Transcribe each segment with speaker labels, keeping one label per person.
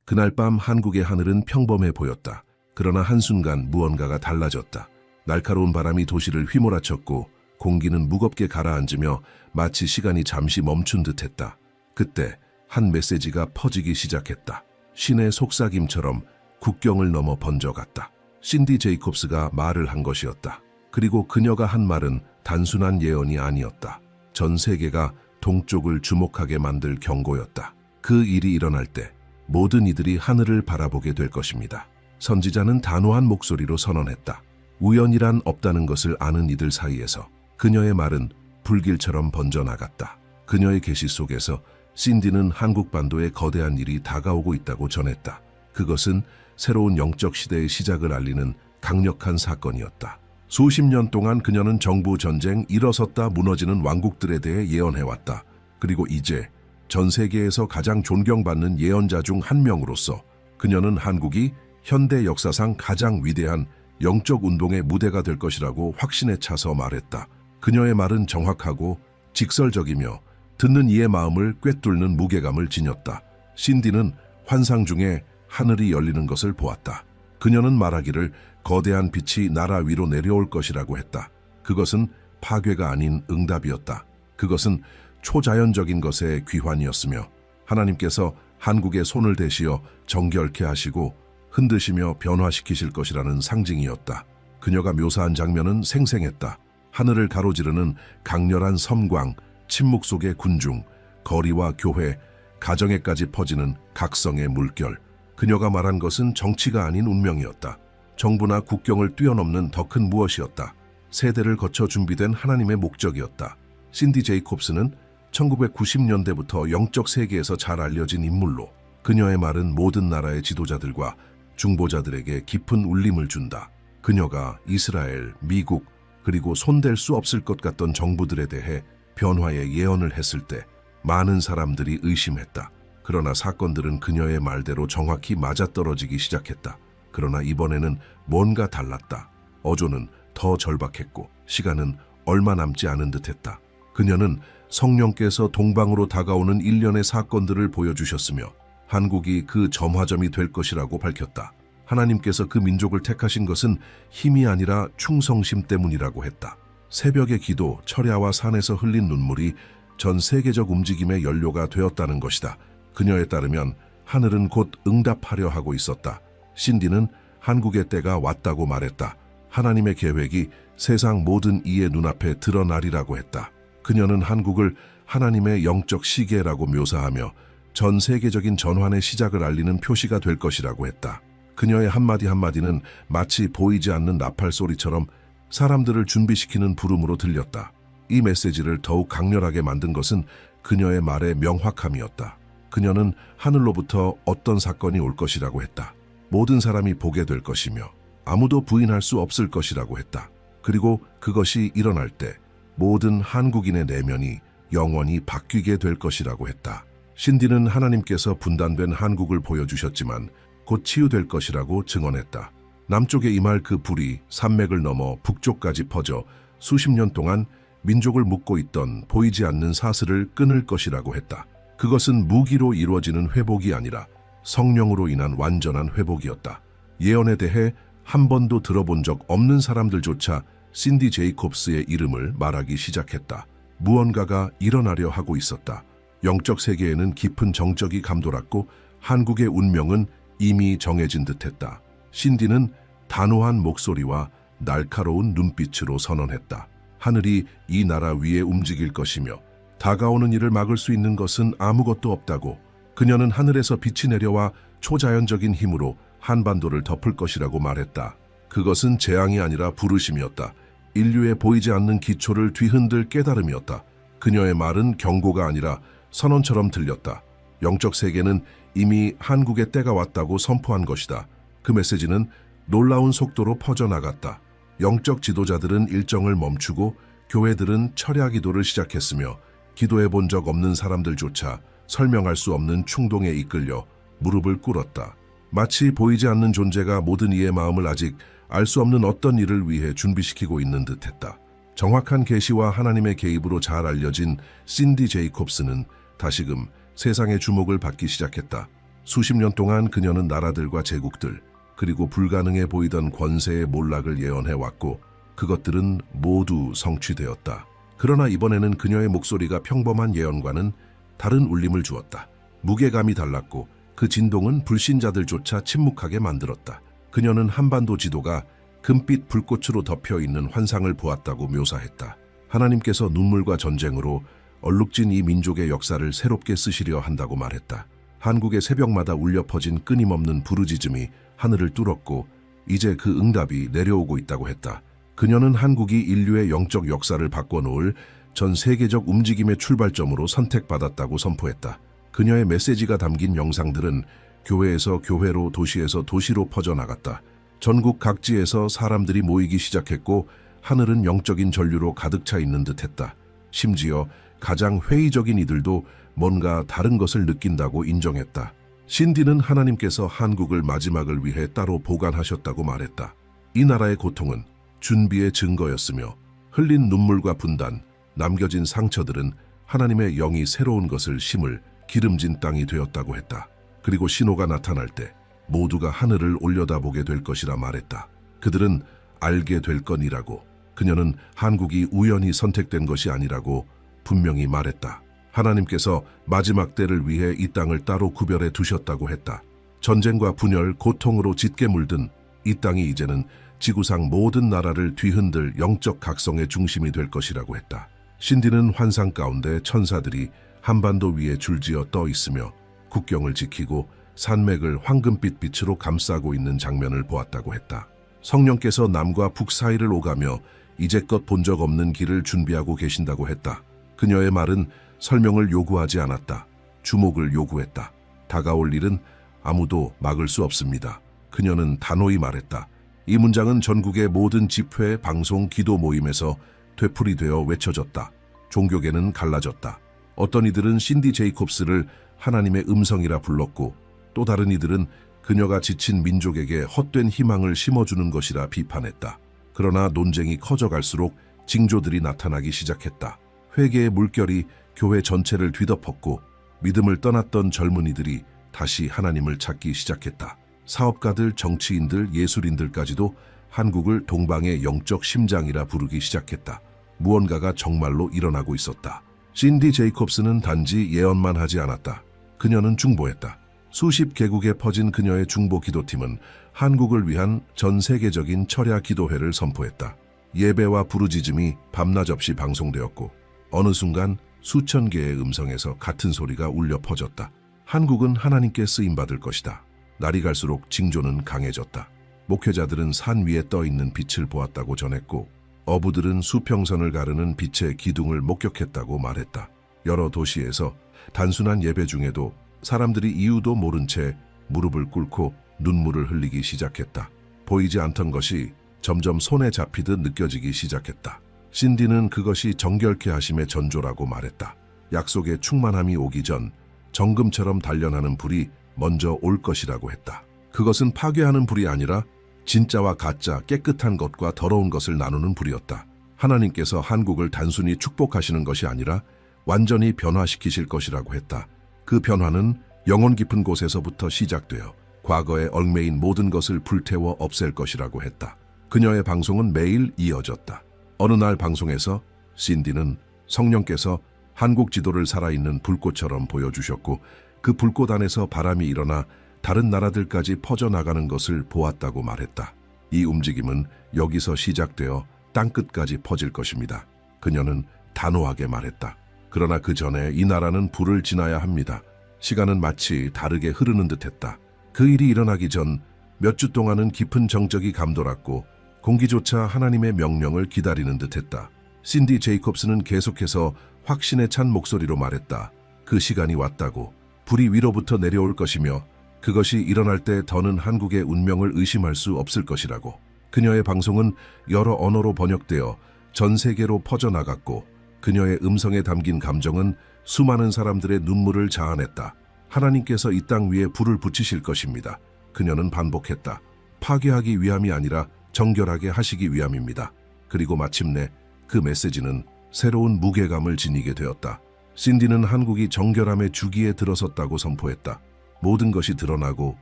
Speaker 1: 그날 밤 한국의 하늘은 평범해 보였다. 그러나 한순간 무언가가 달라졌다. 날카로운 바람이 도시를 휘몰아쳤고 공기는 무겁게 가라앉으며 마치 시간이 잠시 멈춘 듯했다. 그때 한 메시지가 퍼지기 시작했다. 신의 속삭임처럼 국경을 넘어 번져갔다. 신디 제이콥스가 말을 한 것이었다. 그리고 그녀가 한 말은 단순한 예언이 아니었다. 전 세계가 동쪽을 주목하게 만들 경고였다. 그 일이 일어날 때 모든 이들이 하늘을 바라보게 될 것입니다. 선지자는 단호한 목소리로 선언했다. 우연이란 없다는 것을 아는 이들 사이에서 그녀의 말은 불길처럼 번져나갔다. 그녀의 계시 속에서 신디는 한국 반도에 거대한 일이 다가오고 있다고 전했다. 그것은 새로운 영적 시대의 시작을 알리는 강력한 사건이었다. 수십 년 동안 그녀는 정부 전쟁, 일어섰다 무너지는 왕국들에 대해 예언해왔다. 그리고 이제 전 세계에서 가장 존경받는 예언자 중 한 명으로서 그녀는 한국이 현대 역사상 가장 위대한 영적 운동의 무대가 될 것이라고 확신에 차서 말했다. 그녀의 말은 정확하고 직설적이며 듣는 이의 마음을 꿰뚫는 무게감을 지녔다. 신디는 환상 중에 하늘이 열리는 것을 보았다. 그녀는 말하기를 거대한 빛이 나라 위로 내려올 것이라고 했다. 그것은 파괴가 아닌 응답이었다. 그것은 초자연적인 것의 귀환이었으며 하나님께서 한국에 손을 대시어 정결케 하시고 흔드시며 변화시키실 것이라는 상징이었다. 그녀가 묘사한 장면은 생생했다. 하늘을 가로지르는 강렬한 섬광, 침묵 속의 군중, 거리와 교회, 가정에까지 퍼지는 각성의 물결. 그녀가 말한 것은 정치가 아닌 운명이었다. 정부나 국경을 뛰어넘는 더 큰 무엇이었다. 세대를 거쳐 준비된 하나님의 목적이었다. 신디 제이콥스는 1990년대부터 영적 세계에서 잘 알려진 인물로 그녀의 말은 모든 나라의 지도자들과 중보자들에게 깊은 울림을 준다. 그녀가 이스라엘, 미국, 그리고 손댈 수 없을 것 같던 정부들에 대해 변화의 예언을 했을 때 많은 사람들이 의심했다. 그러나 사건들은 그녀의 말대로 정확히 맞아떨어지기 시작했다. 그러나 이번에는 뭔가 달랐다. 어조는 더 절박했고 시간은 얼마 남지 않은 듯했다. 그녀는 성령께서 동방으로 다가오는 일련의 사건들을 보여주셨으며 한국이 그 점화점이 될 것이라고 밝혔다. 하나님께서 그 민족을 택하신 것은 힘이 아니라 충성심 때문이라고 했다. 새벽의 기도, 철야와 산에서 흘린 눈물이 전 세계적 움직임의 연료가 되었다는 것이다. 그녀에 따르면 하늘은 곧 응답하려 하고 있었다. 신디는 한국의 때가 왔다고 말했다. 하나님의 계획이 세상 모든 이의 눈앞에 드러나리라고 했다. 그녀는 한국을 하나님의 영적 시계라고 묘사하며 전 세계적인 전환의 시작을 알리는 표시가 될 것이라고 했다. 그녀의 한마디 한마디는 마치 보이지 않는 나팔 소리처럼 사람들을 준비시키는 부름으로 들렸다. 이 메시지를 더욱 강렬하게 만든 것은 그녀의 말의 명확함이었다. 그녀는 하늘로부터 어떤 사건이 올 것이라고 했다. 모든 사람이 보게 될 것이며 아무도 부인할 수 없을 것이라고 했다. 그리고 그것이 일어날 때 모든 한국인의 내면이 영원히 바뀌게 될 것이라고 했다. 신디는 하나님께서 분단된 한국을 보여주셨지만 곧 치유될 것이라고 증언했다. 남쪽에 임할 그 불이 산맥을 넘어 북쪽까지 퍼져 수십 년 동안 민족을 묶고 있던 보이지 않는 사슬을 끊을 것이라고 했다. 그것은 무기로 이루어지는 회복이 아니라 성령으로 인한 완전한 회복이었다. 예언에 대해 한 번도 들어본 적 없는 사람들조차 신디 제이콥스의 이름을 말하기 시작했다. 무언가가 일어나려 하고 있었다. 영적 세계에는 깊은 정적이 감돌았고 한국의 운명은 이미 정해진 듯했다. 신디는 단호한 목소리와 날카로운 눈빛으로 선언했다. 하늘이 이 나라 위에 움직일 것이며 다가오는 일을 막을 수 있는 것은 아무것도 없다고. 그녀는 하늘에서 빛이 내려와 초자연적인 힘으로 한반도를 덮을 것이라고 말했다. 그것은 재앙이 아니라 부르심이었다. 인류의 보이지 않는 기초를 뒤흔들 깨달음이었다. 그녀의 말은 경고가 아니라 선언처럼 들렸다. 영적 세계는 이미 한국의 때가 왔다고 선포한 것이다. 그 메시지는 놀라운 속도로 퍼져나갔다. 영적 지도자들은 일정을 멈추고 교회들은 철야 기도를 시작했으며 기도해 본 적 없는 사람들조차 설명할 수 없는 충동에 이끌려 무릎을 꿇었다. 마치 보이지 않는 존재가 모든 이의 마음을 아직 알 수 없는 어떤 일을 위해 준비시키고 있는 듯했다. 정확한 계시와 하나님의 개입으로 잘 알려진 신디 제이콥스는 다시금 세상의 주목을 받기 시작했다. 수십 년 동안 그녀는 나라들과 제국들, 그리고 불가능해 보이던 권세의 몰락을 예언해왔고 그것들은 모두 성취되었다. 그러나 이번에는 그녀의 목소리가 평범한 예언과는 다른 울림을 주었다. 무게감이 달랐고 그 진동은 불신자들조차 침묵하게 만들었다. 그녀는 한반도 지도가 금빛 불꽃으로 덮여 있는 환상을 보았다고 묘사했다. 하나님께서 눈물과 전쟁으로 얼룩진 이 민족의 역사를 새롭게 쓰시려 한다고 말했다. 한국의 새벽마다 울려 퍼진 끊임없는 부르짖음이 하늘을 뚫었고 이제 그 응답이 내려오고 있다고 했다. 그녀는 한국이 인류의 영적 역사를 바꿔놓을 전 세계적 움직임의 출발점으로 선택받았다고 선포했다. 그녀의 메시지가 담긴 영상들은 교회에서 교회로, 도시에서 도시로 퍼져나갔다. 전국 각지에서 사람들이 모이기 시작했고 하늘은 영적인 전류로 가득 차 있는 듯했다. 심지어 가장 회의적인 이들도 뭔가 다른 것을 느낀다고 인정했다. 신디는 하나님께서 한국을 마지막을 위해 따로 보관하셨다고 말했다. 이 나라의 고통은 준비의 증거였으며 흘린 눈물과 분단, 남겨진 상처들은 하나님의 영이 새로운 것을 심을 기름진 땅이 되었다고 했다. 그리고 신호가 나타날 때 모두가 하늘을 올려다보게 될 것이라 말했다. 그들은 알게 될 거니라고. 그녀는 한국이 우연히 선택된 것이 아니라고 분명히 말했다. 하나님께서 마지막 때를 위해 이 땅을 따로 구별해 두셨다고 했다. 전쟁과 분열, 고통으로 짙게 물든 이 땅이 이제는 지구상 모든 나라를 뒤흔들 영적 각성의 중심이 될 것이라고 했다. 신디는 환상 가운데 천사들이 한반도 위에 줄지어 떠 있으며 국경을 지키고 산맥을 황금빛 빛으로 감싸고 있는 장면을 보았다고 했다. 성령께서 남과 북 사이를 오가며 이제껏 본 적 없는 길을 준비하고 계신다고 했다. 그녀의 말은 설명을 요구하지 않았다. 주목을 요구했다. 다가올 일은 아무도 막을 수 없습니다. 그녀는 단호히 말했다. 이 문장은 전국의 모든 집회, 방송, 기도 모임에서 되풀이되어 외쳐졌다. 종교계는 갈라졌다. 어떤 이들은 신디 제이콥스를 하나님의 음성이라 불렀고 또 다른 이들은 그녀가 지친 민족에게 헛된 희망을 심어주는 것이라 비판했다. 그러나 논쟁이 커져갈수록 징조들이 나타나기 시작했다. 회개의 물결이 교회 전체를 뒤덮었고 믿음을 떠났던 젊은이들이 다시 하나님을 찾기 시작했다. 사업가들, 정치인들, 예술인들까지도 한국을 동방의 영적 심장이라 부르기 시작했다. 무언가가 정말로 일어나고 있었다. 신디 제이콥스는 단지 예언만 하지 않았다. 그녀는 중보했다. 수십 개국에 퍼진 그녀의 중보 기도팀은 한국을 위한 전 세계적인 철야 기도회를 선포했다. 예배와 부르짖음이 밤낮 없이 방송되었고 어느 순간 수천 개의 음성에서 같은 소리가 울려 퍼졌다. 한국은 하나님께 쓰임받을 것이다. 날이 갈수록 징조는 강해졌다. 목회자들은 산 위에 떠 있는 빛을 보았다고 전했고 어부들은 수평선을 가르는 빛의 기둥을 목격했다고 말했다. 여러 도시에서 단순한 예배 중에도 사람들이 이유도 모른 채 무릎을 꿇고 눈물을 흘리기 시작했다. 보이지 않던 것이 점점 손에 잡히듯 느껴지기 시작했다. 신디는 그것이 정결케 하심의 전조라고 말했다. 약속의 충만함이 오기 전 정금처럼 단련하는 불이 먼저 올 것이라고 했다. 그것은 파괴하는 불이 아니라 진짜와 가짜, 깨끗한 것과 더러운 것을 나누는 불이었다. 하나님께서 한국을 단순히 축복하시는 것이 아니라 완전히 변화시키실 것이라고 했다. 그 변화는 영혼 깊은 곳에서부터 시작되어 과거에 얽매인 모든 것을 불태워 없앨 것이라고 했다. 그녀의 방송은 매일 이어졌다. 어느 날 방송에서 신디는 성령께서 한국 지도를 살아있는 불꽃처럼 보여주셨고 그 불꽃 안에서 바람이 일어나 다른 나라들까지 퍼져나가는 것을 보았다고 말했다. 이 움직임은 여기서 시작되어 땅끝까지 퍼질 것입니다. 그녀는 단호하게 말했다. 그러나 그 전에 이 나라는 불을 지나야 합니다. 시간은 마치 다르게 흐르는 듯했다. 그 일이 일어나기 전 몇 주 동안은 깊은 정적이 감돌았고 공기조차 하나님의 명령을 기다리는 듯했다. 신디 제이콥스는 계속해서 확신에 찬 목소리로 말했다. 그 시간이 왔다고. 불이 위로부터 내려올 것이며 그것이 일어날 때 더는 한국의 운명을 의심할 수 없을 것이라고. 그녀의 방송은 여러 언어로 번역되어 전 세계로 퍼져나갔고 그녀의 음성에 담긴 감정은 수많은 사람들의 눈물을 자아냈다. 하나님께서 이 땅 위에 불을 붙이실 것입니다. 그녀는 반복했다. 파괴하기 위함이 아니라 정결하게 하시기 위함입니다. 그리고 마침내 그 메시지는 새로운 무게감을 지니게 되었다. 신디는 한국이 정결함의 주기에 들어섰다고 선포했다. 모든 것이 드러나고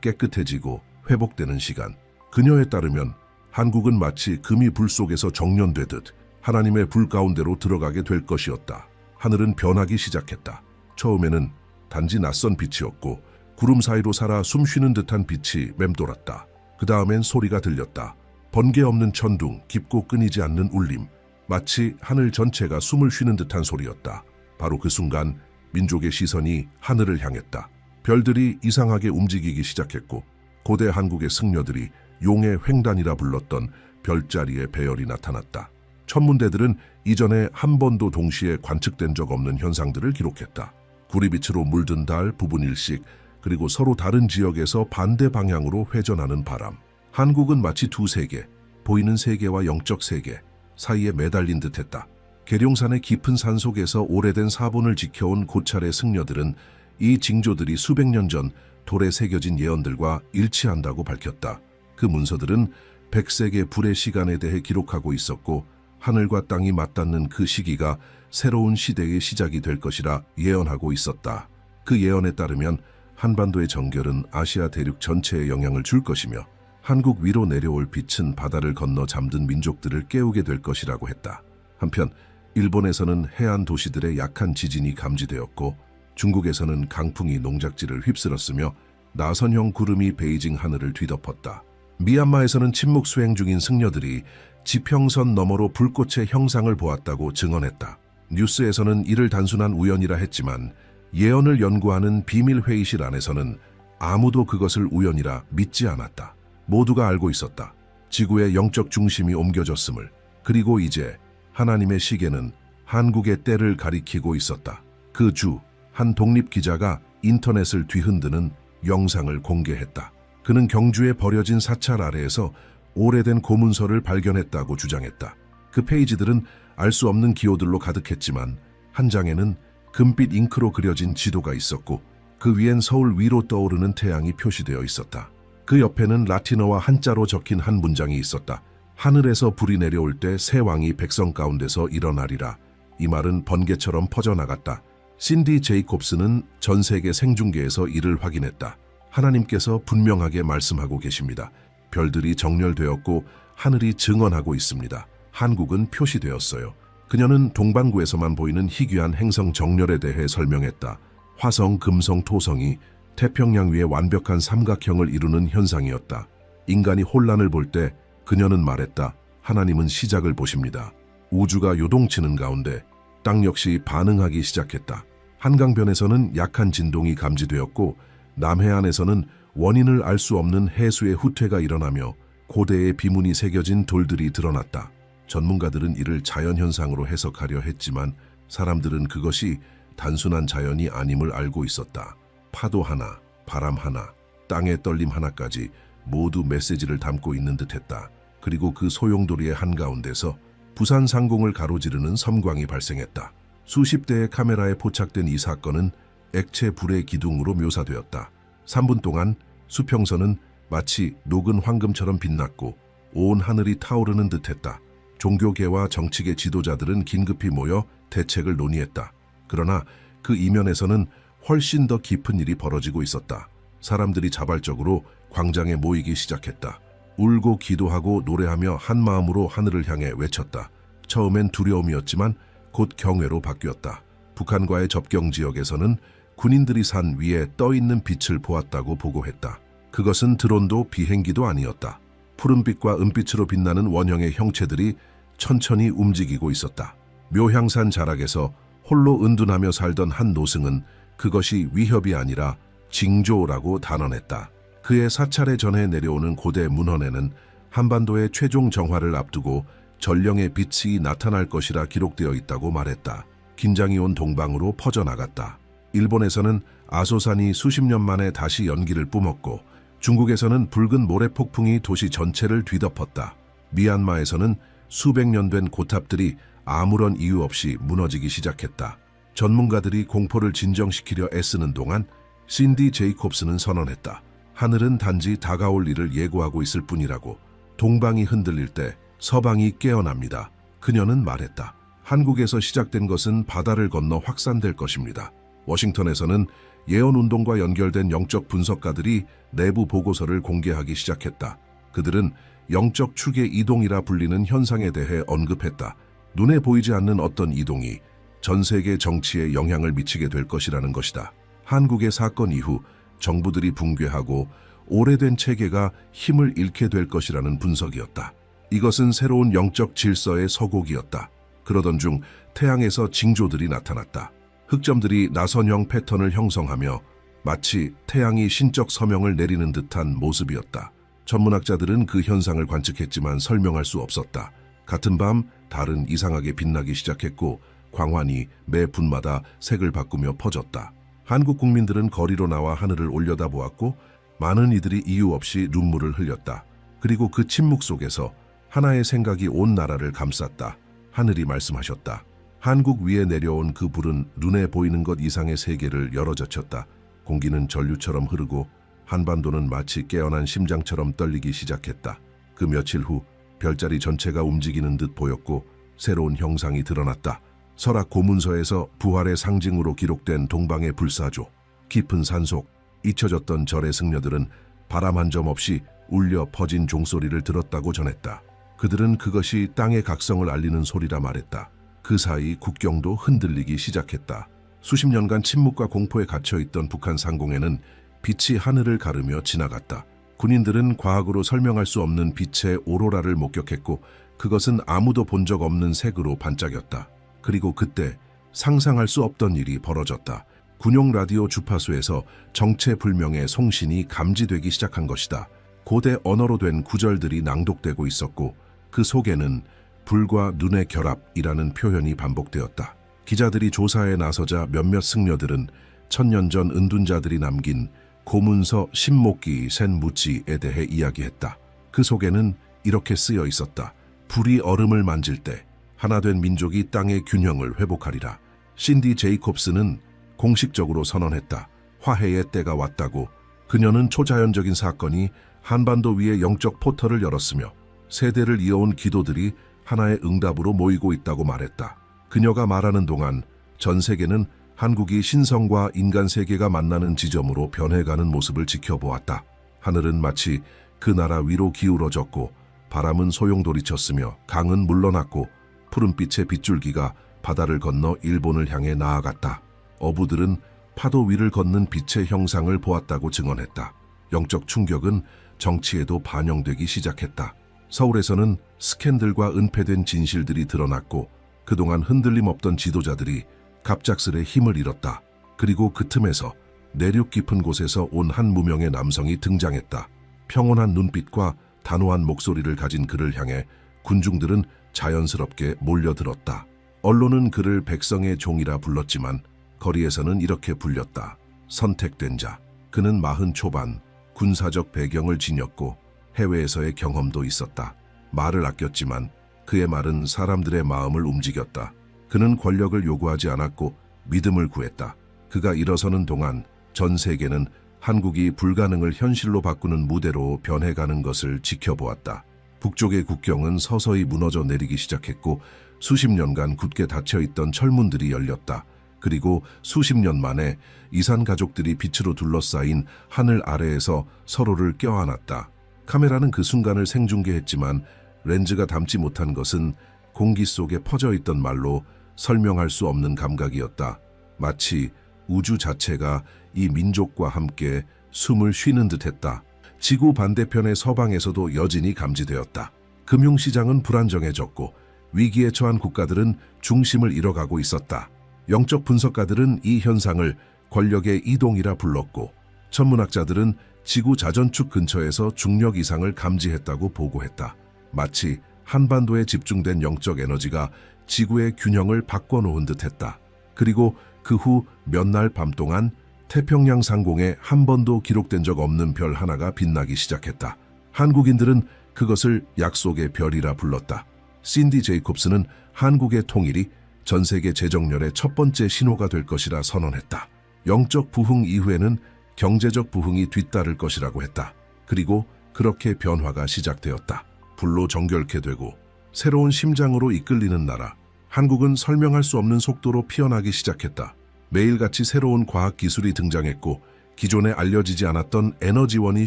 Speaker 1: 깨끗해지고 회복되는 시간. 그녀에 따르면 한국은 마치 금이 불 속에서 정련되듯 하나님의 불 가운데로 들어가게 될 것이었다. 하늘은 변하기 시작했다. 처음에는 단지 낯선 빛이었고 구름 사이로 살아 숨쉬는 듯한 빛이 맴돌았다. 그 다음엔 소리가 들렸다. 번개 없는 천둥, 깊고 끊이지 않는 울림. 마치 하늘 전체가 숨을 쉬는 듯한 소리였다. 바로 그 순간 민족의 시선이 하늘을 향했다. 별들이 이상하게 움직이기 시작했고 고대 한국의 승려들이 용의 횡단이라 불렀던 별자리의 배열이 나타났다. 천문대들은 이전에 한 번도 동시에 관측된 적 없는 현상들을 기록했다. 구리빛으로 물든 달 부분 일식, 그리고 서로 다른 지역에서 반대 방향으로 회전하는 바람. 한국은 마치 두 세계, 보이는 세계와 영적 세계 사이에 매달린 듯했다. 계룡산의 깊은 산속에서 오래된 사본을 지켜온 고찰의 승려들은 이 징조들이 수백 년 전 돌에 새겨진 예언들과 일치한다고 밝혔다. 그 문서들은 백색의 불의 시간에 대해 기록하고 있었고 하늘과 땅이 맞닿는 그 시기가 새로운 시대의 시작이 될 것이라 예언하고 있었다. 그 예언에 따르면 한반도의 정결은 아시아 대륙 전체에 영향을 줄 것이며 한국 위로 내려올 빛은 바다를 건너 잠든 민족들을 깨우게 될 것이라고 했다. 한편 일본에서는 해안 도시들의 약한 지진이 감지되었고 중국에서는 강풍이 농작지를 휩쓸었으며 나선형 구름이 베이징 하늘을 뒤덮었다. 미얀마에서는 침묵 수행 중인 승려들이 지평선 너머로 불꽃의 형상을 보았다고 증언했다. 뉴스에서는 이를 단순한 우연이라 했지만 예언을 연구하는 비밀 회의실 안에서는 아무도 그것을 우연이라 믿지 않았다. 모두가 알고 있었다. 지구의 영적 중심이 옮겨졌음을. 그리고 이제 하나님의 시계는 한국의 때를 가리키고 있었다. 그 주 한 독립 기자가 인터넷을 뒤흔드는 영상을 공개했다. 그는 경주에 버려진 사찰 아래에서 오래된 고문서를 발견했다고 주장했다. 그 페이지들은 알 수 없는 기호들로 가득했지만 한 장에는 금빛 잉크로 그려진 지도가 있었고 그 위엔 서울 위로 떠오르는 태양이 표시되어 있었다. 그 옆에는 라틴어와 한자로 적힌 한 문장이 있었다. 하늘에서 불이 내려올 때 새 왕이 백성 가운데서 일어나리라. 이 말은 번개처럼 퍼져나갔다. 신디 제이콥스는 전 세계 생중계에서 이를 확인했다. 하나님께서 분명하게 말씀하고 계십니다. 별들이 정렬되었고 하늘이 증언하고 있습니다. 한국은 표시되었어요. 그녀는 동반구에서만 보이는 희귀한 행성 정렬에 대해 설명했다. 화성, 금성, 토성이 태평양 위에 완벽한 삼각형을 이루는 현상이었다. 인간이 혼란을 볼 때 그녀는 말했다. 하나님은 시작을 보십니다. 우주가 요동치는 가운데 땅 역시 반응하기 시작했다. 한강변에서는 약한 진동이 감지되었고 남해안에서는 원인을 알 수 없는 해수의 후퇴가 일어나며 고대의 비문이 새겨진 돌들이 드러났다. 전문가들은 이를 자연현상으로 해석하려 했지만 사람들은 그것이 단순한 자연이 아님을 알고 있었다. 파도 하나, 바람 하나, 땅의 떨림 하나까지 모두 메시지를 담고 있는 듯했다. 그리고 그 소용돌이의 한가운데서 부산 상공을 가로지르는 섬광이 발생했다. 수십 대의 카메라에 포착된 이 사건은 액체 불의 기둥으로 묘사되었다. 3분 동안 수평선은 마치 녹은 황금처럼 빛났고 온 하늘이 타오르는 듯했다. 종교계와 정치계 지도자들은 긴급히 모여 대책을 논의했다. 그러나 그 이면에서는 훨씬 더 깊은 일이 벌어지고 있었다. 사람들이 자발적으로 광장에 모이기 시작했다. 울고 기도하고 노래하며 한 마음으로 하늘을 향해 외쳤다. 처음엔 두려움이었지만 곧 경외로 바뀌었다. 북한과의 접경 지역에서는 군인들이 산 위에 떠있는 빛을 보았다고 보고했다. 그것은 드론도 비행기도 아니었다. 푸른빛과 은빛으로 빛나는 원형의 형체들이 천천히 움직이고 있었다. 묘향산 자락에서 홀로 은둔하며 살던 한 노승은 그것이 위협이 아니라 징조라고 단언했다. 그의 사찰에 전해 내려오는 고대 문헌에는 한반도의 최종 정화를 앞두고 전령의 빛이 나타날 것이라 기록되어 있다고 말했다. 긴장이 온 동방으로 퍼져나갔다. 일본에서는 아소산이 수십 년 만에 다시 연기를 뿜었고 중국에서는 붉은 모래폭풍이 도시 전체를 뒤덮었다. 미얀마에서는 수백 년 된 고탑들이 아무런 이유 없이 무너지기 시작했다. 전문가들이 공포를 진정시키려 애쓰는 동안 신디 제이콥스는 선언했다. 하늘은 단지 다가올 일을 예고하고 있을 뿐이라고. 동방이 흔들릴 때 서방이 깨어납니다. 그녀는 말했다. 한국에서 시작된 것은 바다를 건너 확산될 것입니다. 워싱턴에서는 예언운동과 연결된 영적 분석가들이 내부 보고서를 공개하기 시작했다. 그들은 영적 축의 이동이라 불리는 현상에 대해 언급했다. 눈에 보이지 않는 어떤 이동이 전 세계 정치에 영향을 미치게 될 것이라는 것이다. 한국의 사건 이후 정부들이 붕괴하고 오래된 체계가 힘을 잃게 될 것이라는 분석이었다. 이것은 새로운 영적 질서의 서곡이었다. 그러던 중 태양에서 징조들이 나타났다. 흑점들이 나선형 패턴을 형성하며 마치 태양이 신적 서명을 내리는 듯한 모습이었다. 천문학자들은 그 현상을 관측했지만 설명할 수 없었다. 같은 밤 달은 이상하게 빛나기 시작했고 광환이 매 분마다 색을 바꾸며 퍼졌다. 한국 국민들은 거리로 나와 하늘을 올려다보았고 많은 이들이 이유 없이 눈물을 흘렸다. 그리고 그 침묵 속에서 하나의 생각이 온 나라를 감쌌다. 하늘이 말씀하셨다. 한국 위에 내려온 그 불은 눈에 보이는 것 이상의 세계를 열어젖혔다. 공기는 전류처럼 흐르고 한반도는 마치 깨어난 심장처럼 떨리기 시작했다. 그 며칠 후 별자리 전체가 움직이는 듯 보였고 새로운 형상이 드러났다. 설악 고문서에서 부활의 상징으로 기록된 동방의 불사조, 깊은 산속, 잊혀졌던 절의 승려들은 바람 한 점 없이 울려 퍼진 종소리를 들었다고 전했다. 그들은 그것이 땅의 각성을 알리는 소리라 말했다. 그 사이 국경도 흔들리기 시작했다. 수십 년간 침묵과 공포에 갇혀있던 북한 상공에는 빛이 하늘을 가르며 지나갔다. 군인들은 과학으로 설명할 수 없는 빛의 오로라를 목격했고 그것은 아무도 본 적 없는 색으로 반짝였다. 그리고 그때 상상할 수 없던 일이 벌어졌다. 군용 라디오 주파수에서 정체불명의 송신이 감지되기 시작한 것이다. 고대 언어로 된 구절들이 낭독되고 있었고 그 속에는 불과 눈의 결합이라는 표현이 반복되었다. 기자들이 조사에 나서자 몇몇 승려들은 천년 전 은둔자들이 남긴 고문서 신목기 센무지에 대해 이야기했다. 그 속에는 이렇게 쓰여 있었다. 불이 얼음을 만질 때 하나 된 민족이 땅의 균형을 회복하리라. 신디 제이콥스는 공식적으로 선언했다. 화해의 때가 왔다고. 그녀는 초자연적인 사건이 한반도 위에 영적 포털을 열었으며 세대를 이어온 기도들이 하나의 응답으로 모이고 있다고 말했다. 그녀가 말하는 동안 전 세계는 한국이 신성과 인간 세계가 만나는 지점으로 변해가는 모습을 지켜보았다. 하늘은 마치 그 나라 위로 기울어졌고 바람은 소용돌이쳤으며 강은 물러났고 푸른빛의 빗줄기가 바다를 건너 일본을 향해 나아갔다. 어부들은 파도 위를 걷는 빛의 형상을 보았다고 증언했다. 영적 충격은 정치에도 반영되기 시작했다. 서울에서는 스캔들과 은폐된 진실들이 드러났고 그동안 흔들림 없던 지도자들이 갑작스레 힘을 잃었다. 그리고 그 틈에서 내륙 깊은 곳에서 온 한 무명의 남성이 등장했다. 평온한 눈빛과 단호한 목소리를 가진 그를 향해 군중들은 자연스럽게 몰려들었다. 언론은 그를 백성의 종이라 불렀지만 거리에서는 이렇게 불렸다. 선택된 자. 그는 40 초반, 군사적 배경을 지녔고 해외에서의 경험도 있었다. 말을 아꼈지만 그의 말은 사람들의 마음을 움직였다. 그는 권력을 요구하지 않았고 믿음을 구했다. 그가 일어서는 동안 전 세계는 한국이 불가능을 현실로 바꾸는 무대로 변해가는 것을 지켜보았다. 북쪽의 국경은 서서히 무너져 내리기 시작했고 수십 년간 굳게 닫혀있던 철문들이 열렸다. 그리고 수십 년 만에 이산 가족들이 빛으로 둘러싸인 하늘 아래에서 서로를 껴안았다. 카메라는 그 순간을 생중계했지만 렌즈가 담지 못한 것은 공기 속에 퍼져있던 말로 설명할 수 없는 감각이었다. 마치 우주 자체가 이 민족과 함께 숨을 쉬는 듯했다. 지구 반대편의 서방에서도 여진이 감지되었다. 금융시장은 불안정해졌고 위기에 처한 국가들은 중심을 잃어가고 있었다. 영적 분석가들은 이 현상을 권력의 이동이라 불렀고 천문학자들은 지구 자전축 근처에서 중력 이상을 감지했다고 보고했다. 마치 한반도에 집중된 영적 에너지가 지구의 균형을 바꿔놓은 듯했다. 그리고 그 후 몇 날 밤 동안 태평양 상공에 한 번도 기록된 적 없는 별 하나가 빛나기 시작했다. 한국인들은 그것을 약속의 별이라 불렀다. 신디 제이콥스는 한국의 통일이 전 세계 재정렬의 첫 번째 신호가 될 것이라 선언했다. 영적 부흥 이후에는 경제적 부흥이 뒤따를 것이라고 했다. 그리고 그렇게 변화가 시작되었다. 불로 정결케 되고 새로운 심장으로 이끌리는 나라. 한국은 설명할 수 없는 속도로 피어나기 시작했다. 매일같이 새로운 과학 기술이 등장했고 기존에 알려지지 않았던 에너지원이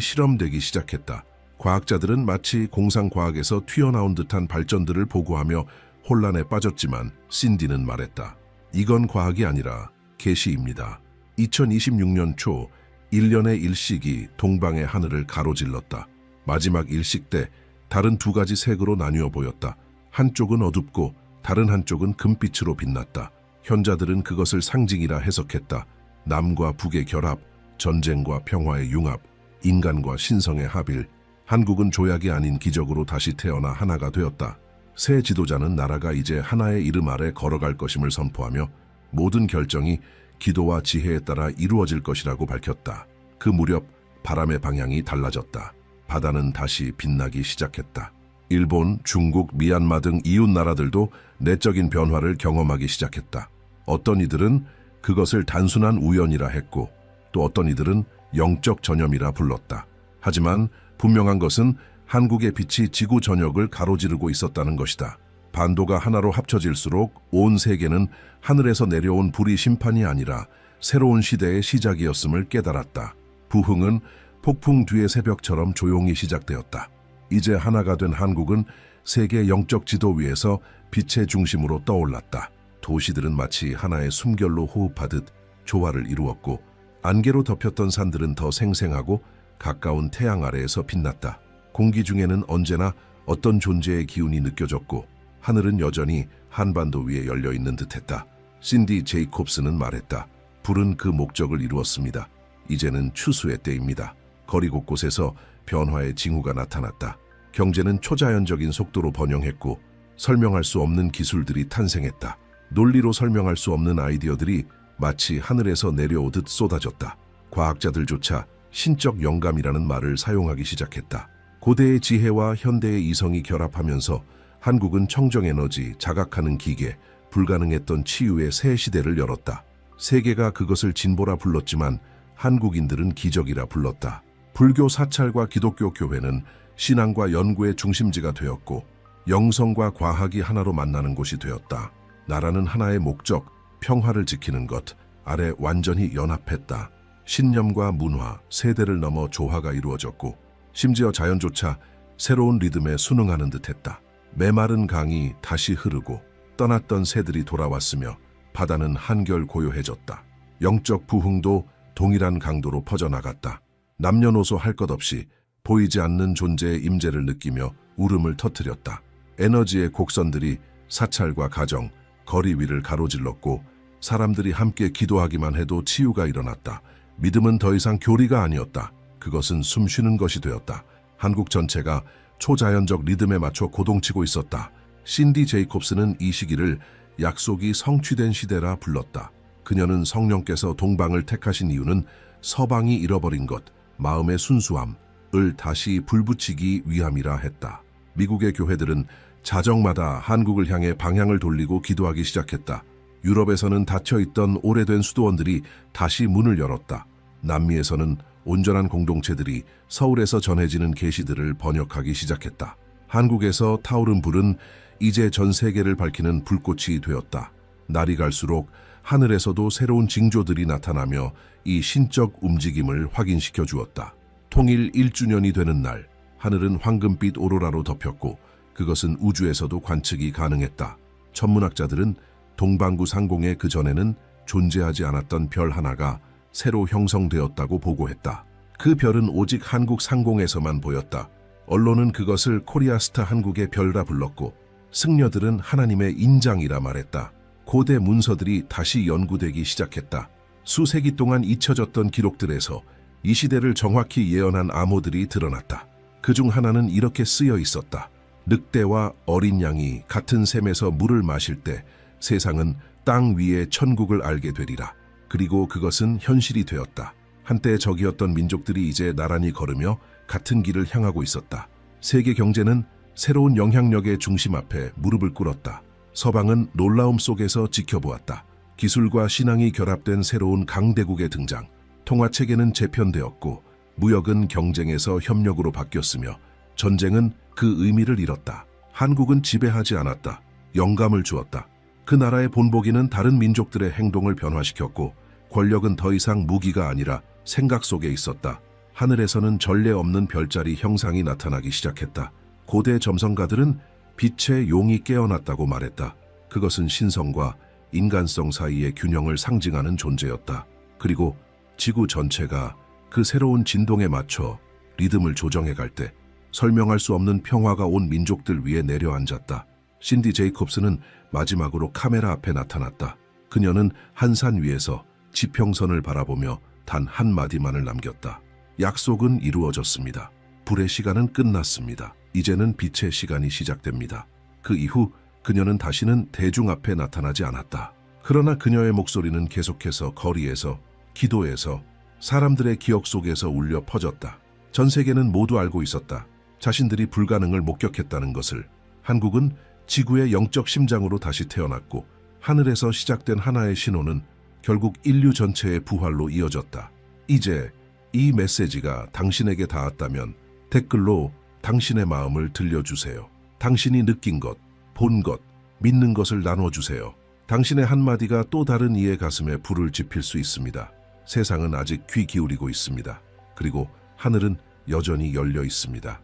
Speaker 1: 실험되기 시작했다. 과학자들은 마치 공상과학에서 튀어나온 듯한 발전들을 보고하며 혼란에 빠졌지만 신디는 말했다. 이건 과학이 아니라 계시입니다. 2026년 초 1년의 일식이 동방의 하늘을 가로질렀다. 마지막 일식 때 달은 두 가지 색으로 나뉘어 보였다. 한쪽은 어둡고 다른 한쪽은 금빛으로 빛났다. 현자들은 그것을 상징이라 해석했다. 남과 북의 결합, 전쟁과 평화의 융합, 인간과 신성의 합일. 한국은 조약이 아닌 기적으로 다시 태어나 하나가 되었다. 새 지도자는 나라가 이제 하나의 이름 아래 걸어갈 것임을 선포하며 모든 결정이 기도와 지혜에 따라 이루어질 것이라고 밝혔다. 그 무렵 바람의 방향이 달라졌다. 바다는 다시 빛나기 시작했다. 일본, 중국, 미얀마 등 이웃 나라들도 내적인 변화를 경험하기 시작했다. 어떤 이들은 그것을 단순한 우연이라 했고 또 어떤 이들은 영적 전염이라 불렀다. 하지만 분명한 것은 한국의 빛이 지구 전역을 가로지르고 있었다는 것이다. 반도가 하나로 합쳐질수록 온 세계는 하늘에서 내려온 불의 심판이 아니라 새로운 시대의 시작이었음을 깨달았다. 부흥은 폭풍 뒤의 새벽처럼 조용히 시작되었다. 이제 하나가 된 한국은 세계 영적 지도 위에서 빛의 중심으로 떠올랐다. 도시들은 마치 하나의 숨결로 호흡하듯 조화를 이루었고 안개로 덮였던 산들은 더 생생하고 가까운 태양 아래에서 빛났다. 공기 중에는 언제나 어떤 존재의 기운이 느껴졌고 하늘은 여전히 한반도 위에 열려있는 듯했다. 신디 제이콥스는 말했다. 불은 그 목적을 이루었습니다. 이제는 추수의 때입니다. 거리 곳곳에서 변화의 징후가 나타났다. 경제는 초자연적인 속도로 번영했고 설명할 수 없는 기술들이 탄생했다. 논리로 설명할 수 없는 아이디어들이 마치 하늘에서 내려오듯 쏟아졌다. 과학자들조차 신적 영감이라는 말을 사용하기 시작했다. 고대의 지혜와 현대의 이성이 결합하면서 한국은 청정에너지, 자각하는 기계, 불가능했던 치유의 새 시대를 열었다. 세계가 그것을 진보라 불렀지만 한국인들은 기적이라 불렀다. 불교 사찰과 기독교 교회는 신앙과 연구의 중심지가 되었고 영성과 과학이 하나로 만나는 곳이 되었다. 나라는 하나의 목적, 평화를 지키는 것 아래 완전히 연합했다. 신념과 문화, 세대를 넘어 조화가 이루어졌고 심지어 자연조차 새로운 리듬에 순응하는 듯했다. 메마른 강이 다시 흐르고 떠났던 새들이 돌아왔으며 바다는 한결 고요해졌다. 영적 부흥도 동일한 강도로 퍼져나갔다. 남녀노소 할 것 없이 보이지 않는 존재의 임재를 느끼며 울음을 터뜨렸다. 에너지의 곡선들이 사찰과 가정, 거리 위를 가로질렀고 사람들이 함께 기도하기만 해도 치유가 일어났다. 믿음은 더 이상 교리가 아니었다. 그것은 숨쉬는 것이 되었다. 한국 전체가 초자연적 리듬에 맞춰 고동치고 있었다. 신디 제이콥스는 이 시기를 약속이 성취된 시대라 불렀다. 그녀는 성령께서 동방을 택하신 이유는 서방이 잃어버린 것, 마음의 순수함을 다시 불붙이기 위함이라 했다. 미국의 교회들은 자정마다 한국을 향해 방향을 돌리고 기도하기 시작했다. 유럽에서는 닫혀있던 오래된 수도원들이 다시 문을 열었다. 남미에서는 온전한 공동체들이 서울에서 전해지는 계시들을 번역하기 시작했다. 한국에서 타오른 불은 이제 전 세계를 밝히는 불꽃이 되었다. 날이 갈수록 하늘에서도 새로운 징조들이 나타나며 이 신적 움직임을 확인시켜 주었다. 통일 1주년이 되는 날, 하늘은 황금빛 오로라로 덮였고 그것은 우주에서도 관측이 가능했다. 천문학자들은 동방구 상공에 그전에는 존재하지 않았던 별 하나가 새로 형성되었다고 보고했다. 그 별은 오직 한국 상공에서만 보였다. 언론은 그것을 코리아스타 한국의 별라 불렀고 승려들은 하나님의 인장이라 말했다. 고대 문서들이 다시 연구되기 시작했다. 수세기 동안 잊혀졌던 기록들에서 이 시대를 정확히 예언한 암호들이 드러났다. 그중 하나는 이렇게 쓰여 있었다. 늑대와 어린 양이 같은 샘에서 물을 마실 때 세상은 땅 위에 천국을 알게 되리라. 그리고 그것은 현실이 되었다. 한때 적이었던 민족들이 이제 나란히 걸으며 같은 길을 향하고 있었다. 세계 경제는 새로운 영향력의 중심 앞에 무릎을 꿇었다. 서방은 놀라움 속에서 지켜보았다. 기술과 신앙이 결합된 새로운 강대국의 등장. 통화체계는 재편되었고 무역은 경쟁에서 협력으로 바뀌었으며 전쟁은 그 의미를 잃었다. 한국은 지배하지 않았다. 영감을 주었다. 그 나라의 본보기는 다른 민족들의 행동을 변화시켰고 권력은 더 이상 무기가 아니라 생각 속에 있었다. 하늘에서는 전례 없는 별자리 형상이 나타나기 시작했다. 고대 점성가들은 빛의 용이 깨어났다고 말했다. 그것은 신성과 인간성 사이의 균형을 상징하는 존재였다. 그리고 지구 전체가 그 새로운 진동에 맞춰 리듬을 조정해 갈 때 설명할 수 없는 평화가 온 민족들 위에 내려앉았다. 신디 제이콥스는 마지막으로 카메라 앞에 나타났다. 그녀는 한 산 위에서 지평선을 바라보며 단 한마디만을 남겼다. 약속은 이루어졌습니다. 불의 시간은 끝났습니다. 이제는 빛의 시간이 시작됩니다. 그 이후 그녀는 다시는 대중 앞에 나타나지 않았다. 그러나 그녀의 목소리는 계속해서 거리에서, 기도에서, 사람들의 기억 속에서 울려 퍼졌다. 전 세계는 모두 알고 있었다. 자신들이 불가능을 목격했다는 것을. 한국은 지구의 영적 심장으로 다시 태어났고 하늘에서 시작된 하나의 신호는 결국 인류 전체의 부활로 이어졌다. 이제 이 메시지가 당신에게 닿았다면 댓글로 당신의 마음을 들려주세요. 당신이 느낀 것, 본 것, 믿는 것을 나눠주세요. 당신의 한마디가 또 다른 이의 가슴에 불을 지필 수 있습니다. 세상은 아직 귀 기울이고 있습니다. 그리고 하늘은 여전히 열려 있습니다.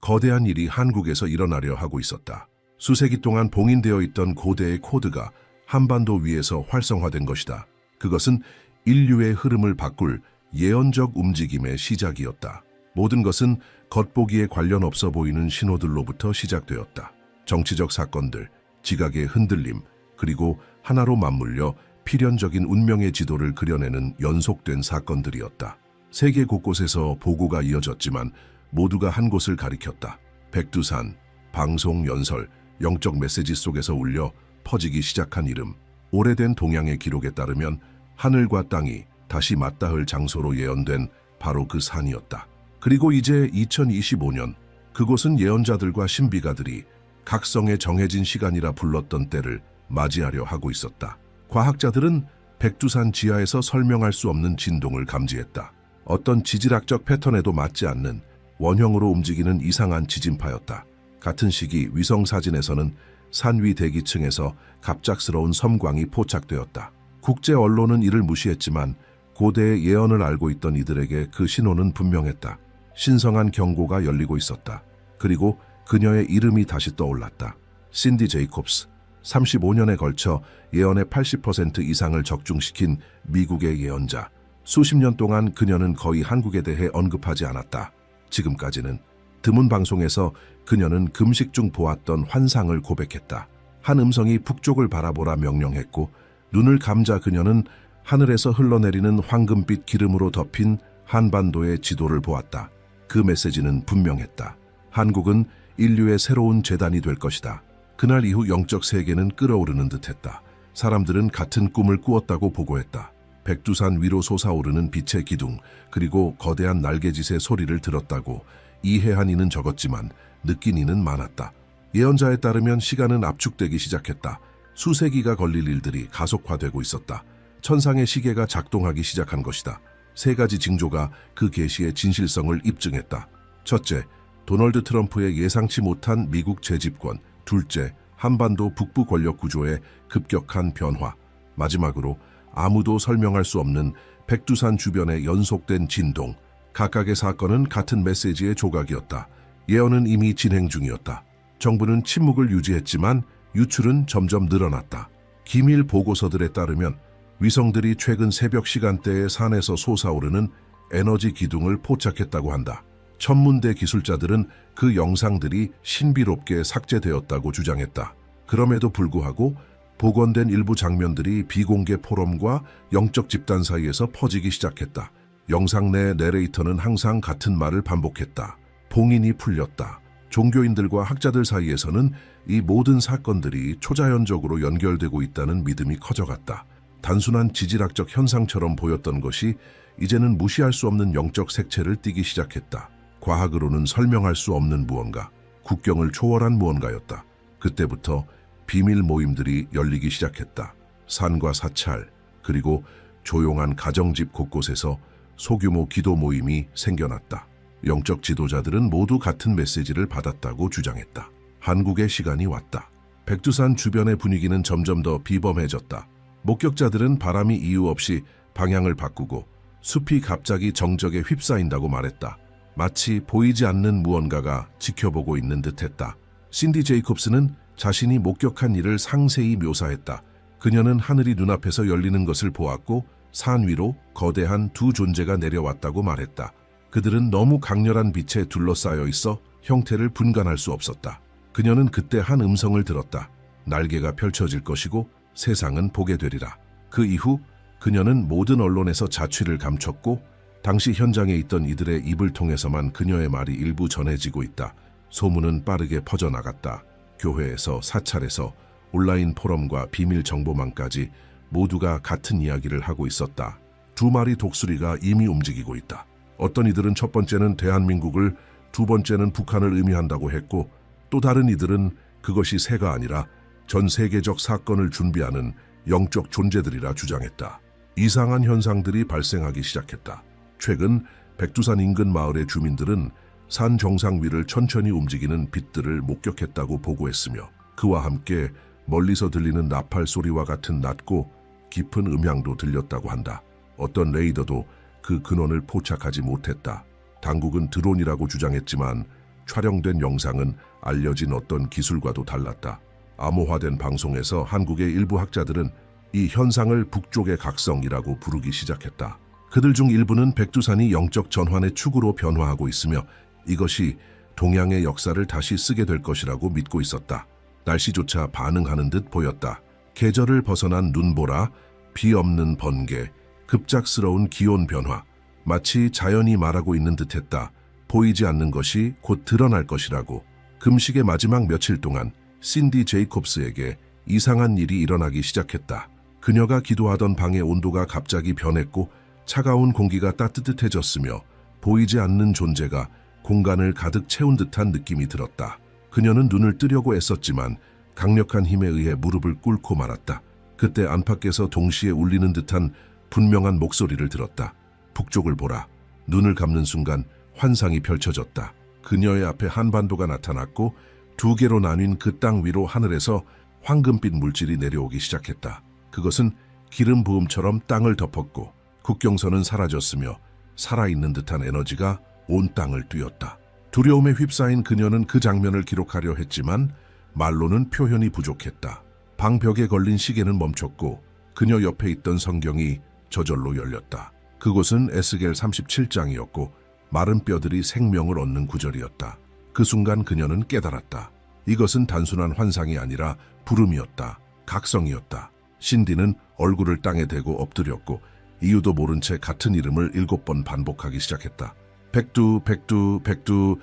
Speaker 1: 거대한 일이 한국에서 일어나려 하고 있었다. 수세기 동안 봉인되어 있던 고대의 코드가 한반도 위에서 활성화된 것이다. 그것은 인류의 흐름을 바꿀 예언적 움직임의 시작이었다. 모든 것은 겉보기에 관련 없어 보이는 신호들로부터 시작되었다. 정치적 사건들, 지각의 흔들림, 그리고 하나로 맞물려 필연적인 운명의 지도를 그려내는 연속된 사건들이었다. 세계 곳곳에서 보고가 이어졌지만 모두가 한 곳을 가리켰다. 백두산, 방송, 연설, 영적 메시지 속에서 울려 퍼지기 시작한 이름. 오래된 동양의 기록에 따르면 하늘과 땅이 다시 맞닿을 장소로 예언된 바로 그 산이었다. 그리고 이제 2025년 그곳은 예언자들과 신비가들이 각성의 정해진 시간이라 불렀던 때를 맞이하려 하고 있었다. 과학자들은 백두산 지하에서 설명할 수 없는 진동을 감지했다. 어떤 지질학적 패턴에도 맞지 않는 원형으로 움직이는 이상한 지진파였다. 같은 시기 위성 사진에서는 산 위 대기층에서 갑작스러운 섬광이 포착되었다. 국제 언론은 이를 무시했지만 고대의 예언을 알고 있던 이들에게 그 신호는 분명했다. 신성한 경고가 열리고 있었다. 그리고 그녀의 이름이 다시 떠올랐다. 신디 제이콥스. 35년에 걸쳐 예언의 80% 이상을 적중시킨 미국의 예언자. 수십 년 동안 그녀는 거의 한국에 대해 언급하지 않았다. 지금까지는 드문 방송에서 그녀는 금식 중 보았던 환상을 고백했다. 한 음성이 북쪽을 바라보라 명령했고 눈을 감자 그녀는 하늘에서 흘러내리는 황금빛 기름으로 덮인 한반도의 지도를 보았다. 그 메시지는 분명했다. 한국은 인류의 새로운 재단이 될 것이다. 그날 이후 영적 세계는 끓어오르는 듯했다. 사람들은 같은 꿈을 꾸었다고 보고했다. 백두산 위로 솟아오르는 빛의 기둥, 그리고 거대한 날개짓의 소리를 들었다고. 이해한 이는 적었지만 느낀 이는 많았다. 예언자에 따르면 시간은 압축되기 시작했다. 수세기가 걸릴 일들이 가속화되고 있었다. 천상의 시계가 작동하기 시작한 것이다. 세 가지 징조가 그 계시의 진실성을 입증했다. 첫째, 도널드 트럼프의 예상치 못한 미국 재집권. 둘째, 한반도 북부 권력 구조의 급격한 변화. 마지막으로 아무도 설명할 수 없는 백두산 주변의 연속된 진동. 각각의 사건은 같은 메시지의 조각이었다. 예언은 이미 진행 중이었다. 정부는 침묵을 유지했지만 유출은 점점 늘어났다. 기밀 보고서들에 따르면 위성들이 최근 새벽 시간대에 산에서 솟아오르는 에너지 기둥을 포착했다고 한다. 천문대 기술자들은 그 영상들이 신비롭게 삭제되었다고 주장했다. 그럼에도 불구하고 복원된 일부 장면들이 비공개 포럼과 영적 집단 사이에서 퍼지기 시작했다. 영상 내 내레이터는 항상 같은 말을 반복했다. 봉인이 풀렸다. 종교인들과 학자들 사이에서는 이 모든 사건들이 초자연적으로 연결되고 있다는 믿음이 커져갔다. 단순한 지질학적 현상처럼 보였던 것이 이제는 무시할 수 없는 영적 색채를 띠기 시작했다. 과학으로는 설명할 수 없는 무언가, 국경을 초월한 무언가였다. 그때부터 비밀 모임들이 열리기 시작했다. 산과 사찰, 그리고 조용한 가정집 곳곳에서 소규모 기도 모임이 생겨났다. 영적 지도자들은 모두 같은 메시지를 받았다고 주장했다. 한국의 시간이 왔다. 백두산 주변의 분위기는 점점 더 비범해졌다. 목격자들은 바람이 이유 없이 방향을 바꾸고 숲이 갑자기 정적에 휩싸인다고 말했다. 마치 보이지 않는 무언가가 지켜보고 있는 듯했다. 신디 제이콥스는 자신이 목격한 일을 상세히 묘사했다. 그녀는 하늘이 눈앞에서 열리는 것을 보았고 산 위로 거대한 두 존재가 내려왔다고 말했다. 그들은 너무 강렬한 빛에 둘러싸여 있어 형태를 분간할 수 없었다. 그녀는 그때 한 음성을 들었다. 날개가 펼쳐질 것이고 세상은 보게 되리라. 그 이후 그녀는 모든 언론에서 자취를 감췄고 당시 현장에 있던 이들의 입을 통해서만 그녀의 말이 일부 전해지고 있다. 소문은 빠르게 퍼져나갔다. 교회에서, 사찰에서, 온라인 포럼과 비밀 정보망까지 모두가 같은 이야기를 하고 있었다. 두 마리 독수리가 이미 움직이고 있다. 어떤 이들은 첫 번째는 대한민국을, 두 번째는 북한을 의미한다고 했고 또 다른 이들은 그것이 새가 아니라 전 세계적 사건을 준비하는 영적 존재들이라 주장했다. 이상한 현상들이 발생하기 시작했다. 최근 백두산 인근 마을의 주민들은 산 정상 위를 천천히 움직이는 빛들을 목격했다고 보고했으며 그와 함께 멀리서 들리는 나팔 소리와 같은 낮고 깊은 음향도 들렸다고 한다. 어떤 레이더도 그 근원을 포착하지 못했다. 당국은 드론이라고 주장했지만 촬영된 영상은 알려진 어떤 기술과도 달랐다. 암호화된 방송에서 한국의 일부 학자들은 이 현상을 북쪽의 각성이라고 부르기 시작했다. 그들 중 일부는 백두산이 영적 전환의 축으로 변화하고 있으며 이것이 동양의 역사를 다시 쓰게 될 것이라고 믿고 있었다. 날씨조차 반응하는 듯 보였다. 계절을 벗어난 눈보라, 비 없는 번개, 급작스러운 기온 변화, 마치 자연이 말하고 있는 듯했다. 보이지 않는 것이 곧 드러날 것이라고. 금식의 마지막 며칠 동안 신디 제이콥스에게 이상한 일이 일어나기 시작했다. 그녀가 기도하던 방의 온도가 갑자기 변했고 차가운 공기가 따뜻해졌으며 보이지 않는 존재가 공간을 가득 채운 듯한 느낌이 들었다. 그녀는 눈을 뜨려고 애썼지만 강력한 힘에 의해 무릎을 꿇고 말았다. 그때 안팎에서 동시에 울리는 듯한 분명한 목소리를 들었다. 북쪽을 보라. 눈을 감는 순간 환상이 펼쳐졌다. 그녀의 앞에 한반도가 나타났고 두 개로 나뉜 그 땅 위로 하늘에서 황금빛 물질이 내려오기 시작했다. 그것은 기름 부음처럼 땅을 덮었고 국경선은 사라졌으며 살아있는 듯한 에너지가 온 땅을 뉘었다. 두려움에 휩싸인 그녀는 그 장면을 기록하려 했지만 말로는 표현이 부족했다. 방벽에 걸린 시계는 멈췄고 그녀 옆에 있던 성경이 저절로 열렸다. 그곳은 에스겔 37장이었고 마른 뼈들이 생명을 얻는 구절이었다. 그 순간 그녀는 깨달았다. 이것은 단순한 환상이 아니라 부름이었다. 각성이었다. 신디는 얼굴을 땅에 대고 엎드렸고 이유도 모른 채 같은 이름을 7번 반복하기 시작했다. 백두, 백두, 백두.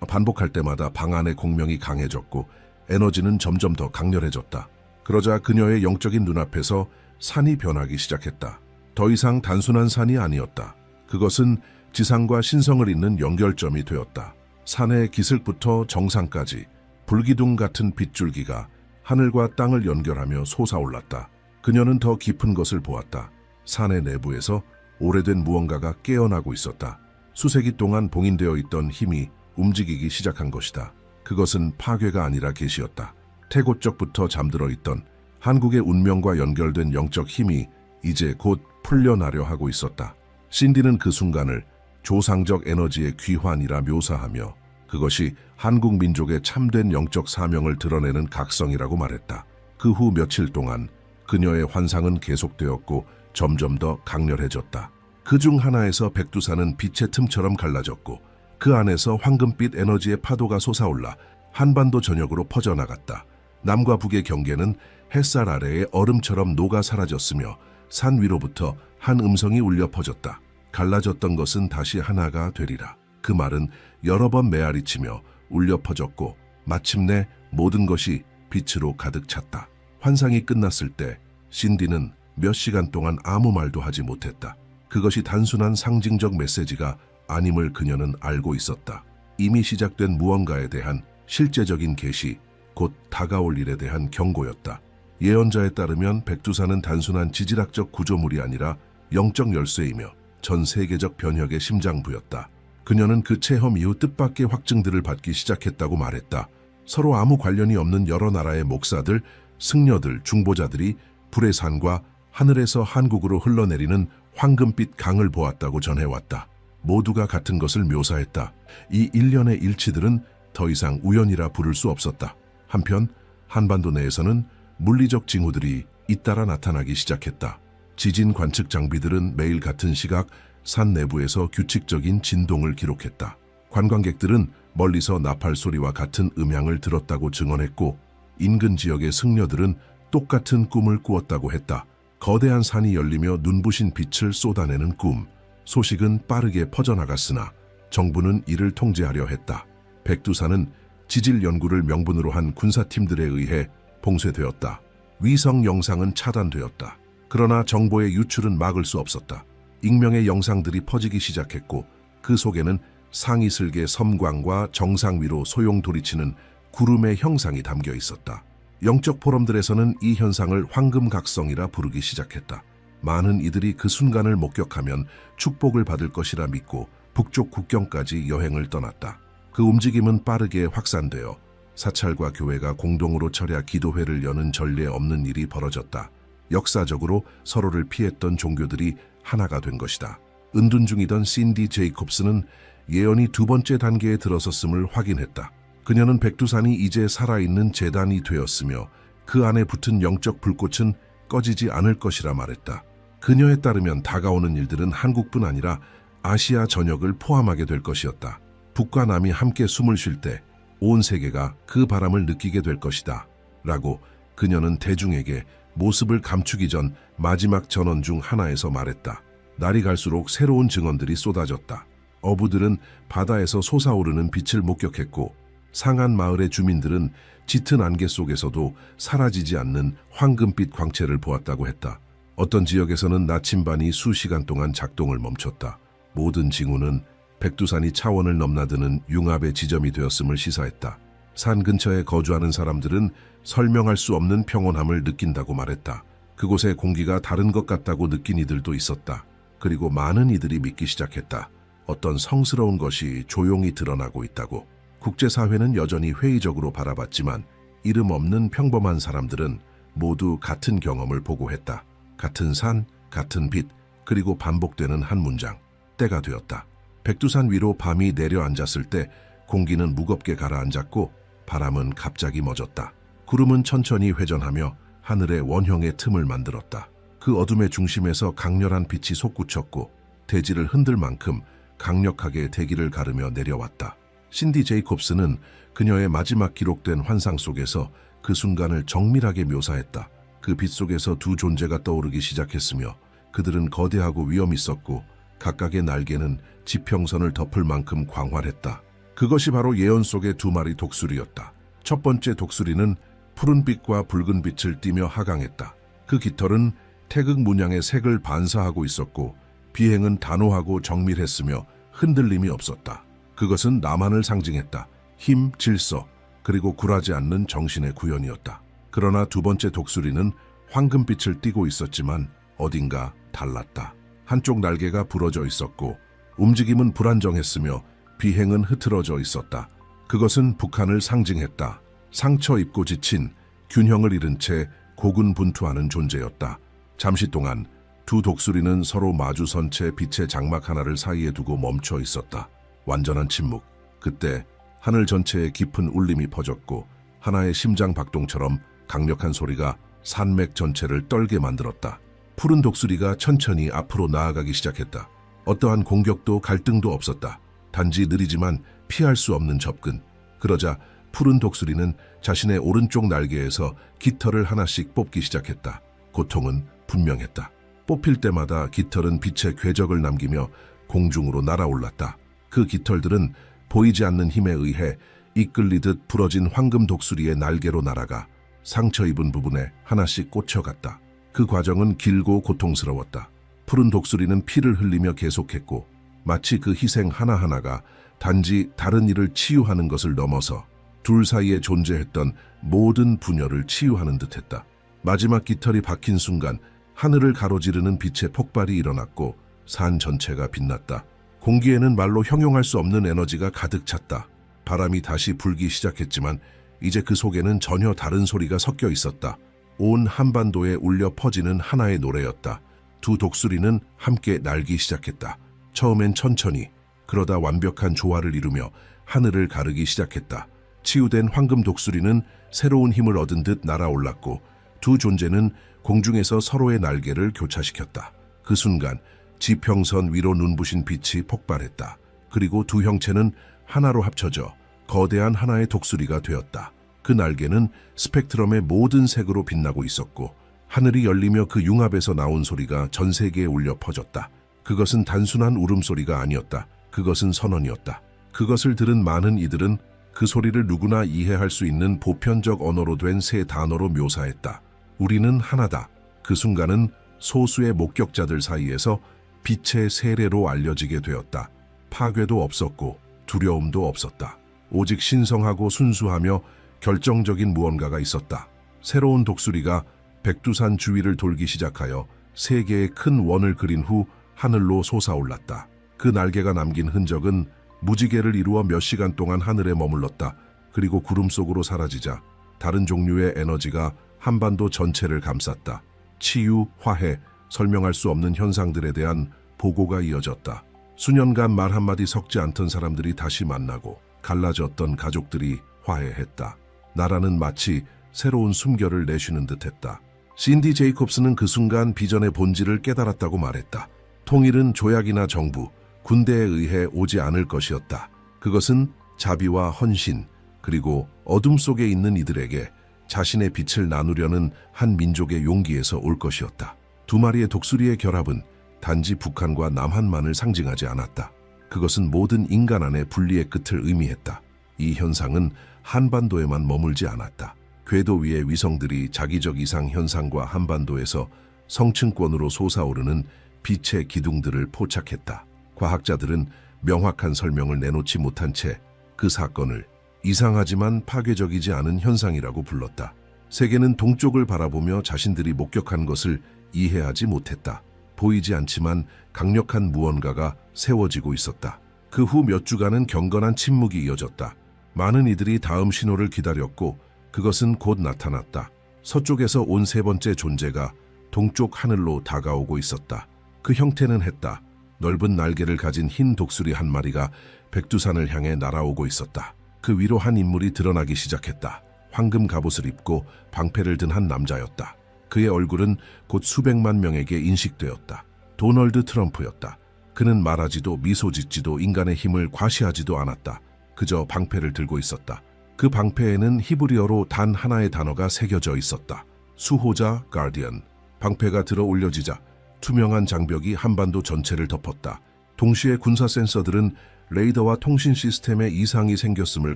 Speaker 1: 반복할 때마다 방 안의 공명이 강해졌고 에너지는 점점 더 강렬해졌다. 그러자 그녀의 영적인 눈앞에서 산이 변하기 시작했다. 더 이상 단순한 산이 아니었다. 그것은 지상과 신성을 잇는 연결점이 되었다. 산의 기슭부터 정상까지 불기둥 같은 빗줄기가 하늘과 땅을 연결하며 솟아올랐다. 그녀는 더 깊은 것을 보았다. 산의 내부에서 오래된 무언가가 깨어나고 있었다. 수세기 동안 봉인되어 있던 힘이 움직이기 시작한 것이다. 그것은 파괴가 아니라 계시였다. 태고적부터 잠들어 있던 한국의 운명과 연결된 영적 힘이 이제 곧 풀려나려 하고 있었다. 신디는 그 순간을 조상적 에너지의 귀환이라 묘사하며 그것이 한국 민족의 참된 영적 사명을 드러내는 각성이라고 말했다. 그 후 며칠 동안 그녀의 환상은 계속되었고 점점 더 강렬해졌다. 그 중 하나에서 백두산은 빛의 틈처럼 갈라졌고 그 안에서 황금빛 에너지의 파도가 솟아올라 한반도 전역으로 퍼져나갔다. 남과 북의 경계는 햇살 아래의 얼음처럼 녹아 사라졌으며 산 위로부터 한 음성이 울려 퍼졌다. 갈라졌던 것은 다시 하나가 되리라. 그 말은 여러 번 메아리치며 울려 퍼졌고 마침내 모든 것이 빛으로 가득 찼다. 환상이 끝났을 때 신디는 몇 시간 동안 아무 말도 하지 못했다. 그것이 단순한 상징적 메시지가 아님을 그녀는 알고 있었다. 이미 시작된 무언가에 대한 실제적인 계시, 곧 다가올 일에 대한 경고였다. 예언자에 따르면 백두산은 단순한 지질학적 구조물이 아니라 영적 열쇠이며 전 세계적 변혁의 심장부였다. 그녀는 그 체험 이후 뜻밖의 확증들을 받기 시작했다고 말했다. 서로 아무 관련이 없는 여러 나라의 목사들, 승려들, 중보자들이 불의 산과 하늘에서 한국으로 흘러내리는 황금빛 강을 보았다고 전해왔다. 모두가 같은 것을 묘사했다. 이 일련의 일치들은 더 이상 우연이라 부를 수 없었다. 한편 한반도 내에서는 물리적 징후들이 잇따라 나타나기 시작했다. 지진 관측 장비들은 매일 같은 시각 산 내부에서 규칙적인 진동을 기록했다. 관광객들은 멀리서 나팔 소리와 같은 음향을 들었다고 증언했고, 인근 지역의 승려들은 똑같은 꿈을 꾸었다고 했다. 거대한 산이 열리며 눈부신 빛을 쏟아내는 꿈. 소식은 빠르게 퍼져나갔으나 정부는 이를 통제하려 했다. 백두산은 지질 연구를 명분으로 한 군사팀들에 의해 봉쇄되었다. 위성 영상은 차단되었다. 그러나 정보의 유출은 막을 수 없었다. 익명의 영상들이 퍼지기 시작했고, 그 속에는 상이슬계 섬광과 정상 위로 소용돌이치는 구름의 형상이 담겨 있었다. 영적 포럼들에서는 이 현상을 황금각성이라 부르기 시작했다. 많은 이들이 그 순간을 목격하면 축복을 받을 것이라 믿고 북쪽 국경까지 여행을 떠났다. 그 움직임은 빠르게 확산되어 사찰과 교회가 공동으로 철야 기도회를 여는 전례 없는 일이 벌어졌다. 역사적으로 서로를 피했던 종교들이 하나가 된 것이다. 은둔 중이던 신디 제이콥스는 예언이 두 번째 단계에 들어섰음을 확인했다. 그녀는 백두산이 이제 살아있는 재단이 되었으며 그 안에 붙은 영적 불꽃은 꺼지지 않을 것이라 말했다. 그녀에 따르면 다가오는 일들은 한국뿐 아니라 아시아 전역을 포함하게 될 것이었다. 북과 남이 함께 숨을 쉴 때 온 세계가 그 바람을 느끼게 될 것이다. 라고 그녀는 대중에게 모습을 감추기 전 마지막 전언 중 하나에서 말했다. 날이 갈수록 새로운 증언들이 쏟아졌다. 어부들은 바다에서 솟아오르는 빛을 목격했고, 상한 마을의 주민들은 짙은 안개 속에서도 사라지지 않는 황금빛 광채를 보았다고 했다. 어떤 지역에서는 나침반이 수시간 동안 작동을 멈췄다. 모든 징후는 백두산이 차원을 넘나드는 융합의 지점이 되었음을 시사했다. 산 근처에 거주하는 사람들은 설명할 수 없는 평온함을 느낀다고 말했다. 그곳의 공기가 다른 것 같다고 느낀 이들도 있었다. 그리고 많은 이들이 믿기 시작했다. 어떤 성스러운 것이 조용히 드러나고 있다고. 국제사회는 여전히 회의적으로 바라봤지만 이름 없는 평범한 사람들은 모두 같은 경험을 보고했다. 같은 산, 같은 빛, 그리고 반복되는 한 문장. 때가 되었다. 백두산 위로 밤이 내려앉았을 때 공기는 무겁게 가라앉았고 바람은 갑자기 멎었다. 구름은 천천히 회전하며 하늘의 원형의 틈을 만들었다. 그 어둠의 중심에서 강렬한 빛이 솟구쳤고 대지를 흔들 만큼 강력하게 대기를 가르며 내려왔다. 신디 제이콥스는 그녀의 마지막 기록된 환상 속에서 그 순간을 정밀하게 묘사했다. 그 빛 속에서 두 존재가 떠오르기 시작했으며 그들은 거대하고 위험 있었고 각각의 날개는 지평선을 덮을 만큼 광활했다. 그것이 바로 예언 속의 두 마리 독수리였다. 첫 번째 독수리는 푸른빛과 붉은빛을 띠며 하강했다. 그 깃털은 태극 문양의 색을 반사하고 있었고 비행은 단호하고 정밀했으며 흔들림이 없었다. 그것은 나만을 상징했다. 힘, 질서, 그리고 굴하지 않는 정신의 구현이었다. 그러나 두 번째 독수리는 황금빛을 띠고 있었지만 어딘가 달랐다. 한쪽 날개가 부러져 있었고 움직임은 불안정했으며 비행은 흐트러져 있었다. 그것은 북한을 상징했다. 상처 입고 지친, 균형을 잃은 채 고군분투하는 존재였다. 잠시 동안 두 독수리는 서로 마주선 채 빛의 장막 하나를 사이에 두고 멈춰 있었다. 완전한 침묵. 그때 하늘 전체에 깊은 울림이 퍼졌고 하나의 심장 박동처럼 강력한 소리가 산맥 전체를 떨게 만들었다. 푸른 독수리가 천천히 앞으로 나아가기 시작했다. 어떠한 공격도 갈등도 없었다. 단지 느리지만 피할 수 없는 접근. 그러자 푸른 독수리는 자신의 오른쪽 날개에서 깃털을 하나씩 뽑기 시작했다. 고통은 분명했다. 뽑힐 때마다 깃털은 빛의 궤적을 남기며 공중으로 날아올랐다. 그 깃털들은 보이지 않는 힘에 의해 이끌리듯 부러진 황금 독수리의 날개로 날아가 상처 입은 부분에 하나씩 꽂혀갔다. 그 과정은 길고 고통스러웠다. 푸른 독수리는 피를 흘리며 계속했고 마치 그 희생 하나하나가 단지 다른 일을 치유하는 것을 넘어서 둘 사이에 존재했던 모든 분열을 치유하는 듯했다. 마지막 깃털이 박힌 순간 하늘을 가로지르는 빛의 폭발이 일어났고 산 전체가 빛났다. 공기에는 말로 형용할 수 없는 에너지가 가득 찼다. 바람이 다시 불기 시작했지만 이제 그 속에는 전혀 다른 소리가 섞여 있었다. 온 한반도에 울려 퍼지는 하나의 노래였다. 두 독수리는 함께 날기 시작했다. 처음엔 천천히, 그러다 완벽한 조화를 이루며 하늘을 가르기 시작했다. 치유된 황금 독수리는 새로운 힘을 얻은 듯 날아올랐고 두 존재는 공중에서 서로의 날개를 교차시켰다. 그 순간 지평선 위로 눈부신 빛이 폭발했다. 그리고 두 형체는 하나로 합쳐져 거대한 하나의 독수리가 되었다. 그 날개는 스펙트럼의 모든 색으로 빛나고 있었고 하늘이 열리며 그 융합에서 나온 소리가 전 세계에 울려 퍼졌다. 그것은 단순한 울음소리가 아니었다. 그것은 선언이었다. 그것을 들은 많은 이들은 그 소리를 누구나 이해할 수 있는 보편적 언어로 된 세 단어로 묘사했다. 우리는 하나다. 그 순간은 소수의 목격자들 사이에서 빛의 세례로 알려지게 되었다. 파괴도 없었고 두려움도 없었다. 오직 신성하고 순수하며 결정적인 무언가가 있었다. 새로운 독수리가 백두산 주위를 돌기 시작하여 세 개의 큰 원을 그린 후 하늘로 솟아올랐다. 그 날개가 남긴 흔적은 무지개를 이루어 몇 시간 동안 하늘에 머물렀다. 그리고 구름 속으로 사라지자 다른 종류의 에너지가 한반도 전체를 감쌌다. 치유, 화해, 설명할 수 없는 현상들에 대한 보고가 이어졌다. 수년간 말 한마디 섞지 않던 사람들이 다시 만나고 갈라졌던 가족들이 화해했다. 나라는 마치 새로운 숨결을 내쉬는 듯했다. 신디 제이콥스는 그 순간 비전의 본질을 깨달았다고 말했다. 통일은 조약이나 정부, 군대에 의해 오지 않을 것이었다. 그것은 자비와 헌신, 그리고 어둠 속에 있는 이들에게 자신의 빛을 나누려는 한 민족의 용기에서 올 것이었다. 두 마리의 독수리의 결합은 단지 북한과 남한만을 상징하지 않았다. 그것은 모든 인간 안의 분리의 끝을 의미했다. 이 현상은 한반도에만 머물지 않았다. 궤도 위의 위성들이 자기적 이상 현상과 한반도에서 성층권으로 솟아오르는 빛의 기둥들을 포착했다. 과학자들은 명확한 설명을 내놓지 못한 채 그 사건을 이상하지만 파괴적이지 않은 현상이라고 불렀다. 세계는 동쪽을 바라보며 자신들이 목격한 것을 이해하지 못했다. 보이지 않지만 강력한 무언가가 세워지고 있었다. 그 후 몇 주간은 경건한 침묵이 이어졌다. 많은 이들이 다음 신호를 기다렸고 그것은 곧 나타났다. 서쪽에서 온 세 번째 존재가 동쪽 하늘로 다가오고 있었다. 그 형태는 했다. 넓은 날개를 가진 흰 독수리 한 마리가 백두산을 향해 날아오고 있었다. 그 위로 한 인물이 드러나기 시작했다. 황금 갑옷을 입고 방패를 든 한 남자였다. 그의 얼굴은 곧 수백만 명에게 인식되었다. 도널드 트럼프였다. 그는 말하지도 미소 짓지도 인간의 힘을 과시하지도 않았다. 그저 방패를 들고 있었다. 그 방패에는 히브리어로 단 하나의 단어가 새겨져 있었다. 수호자 가디언. 방패가 들어 올려지자 투명한 장벽이 한반도 전체를 덮었다. 동시에 군사 센서들은 레이더와 통신 시스템에 이상이 생겼음을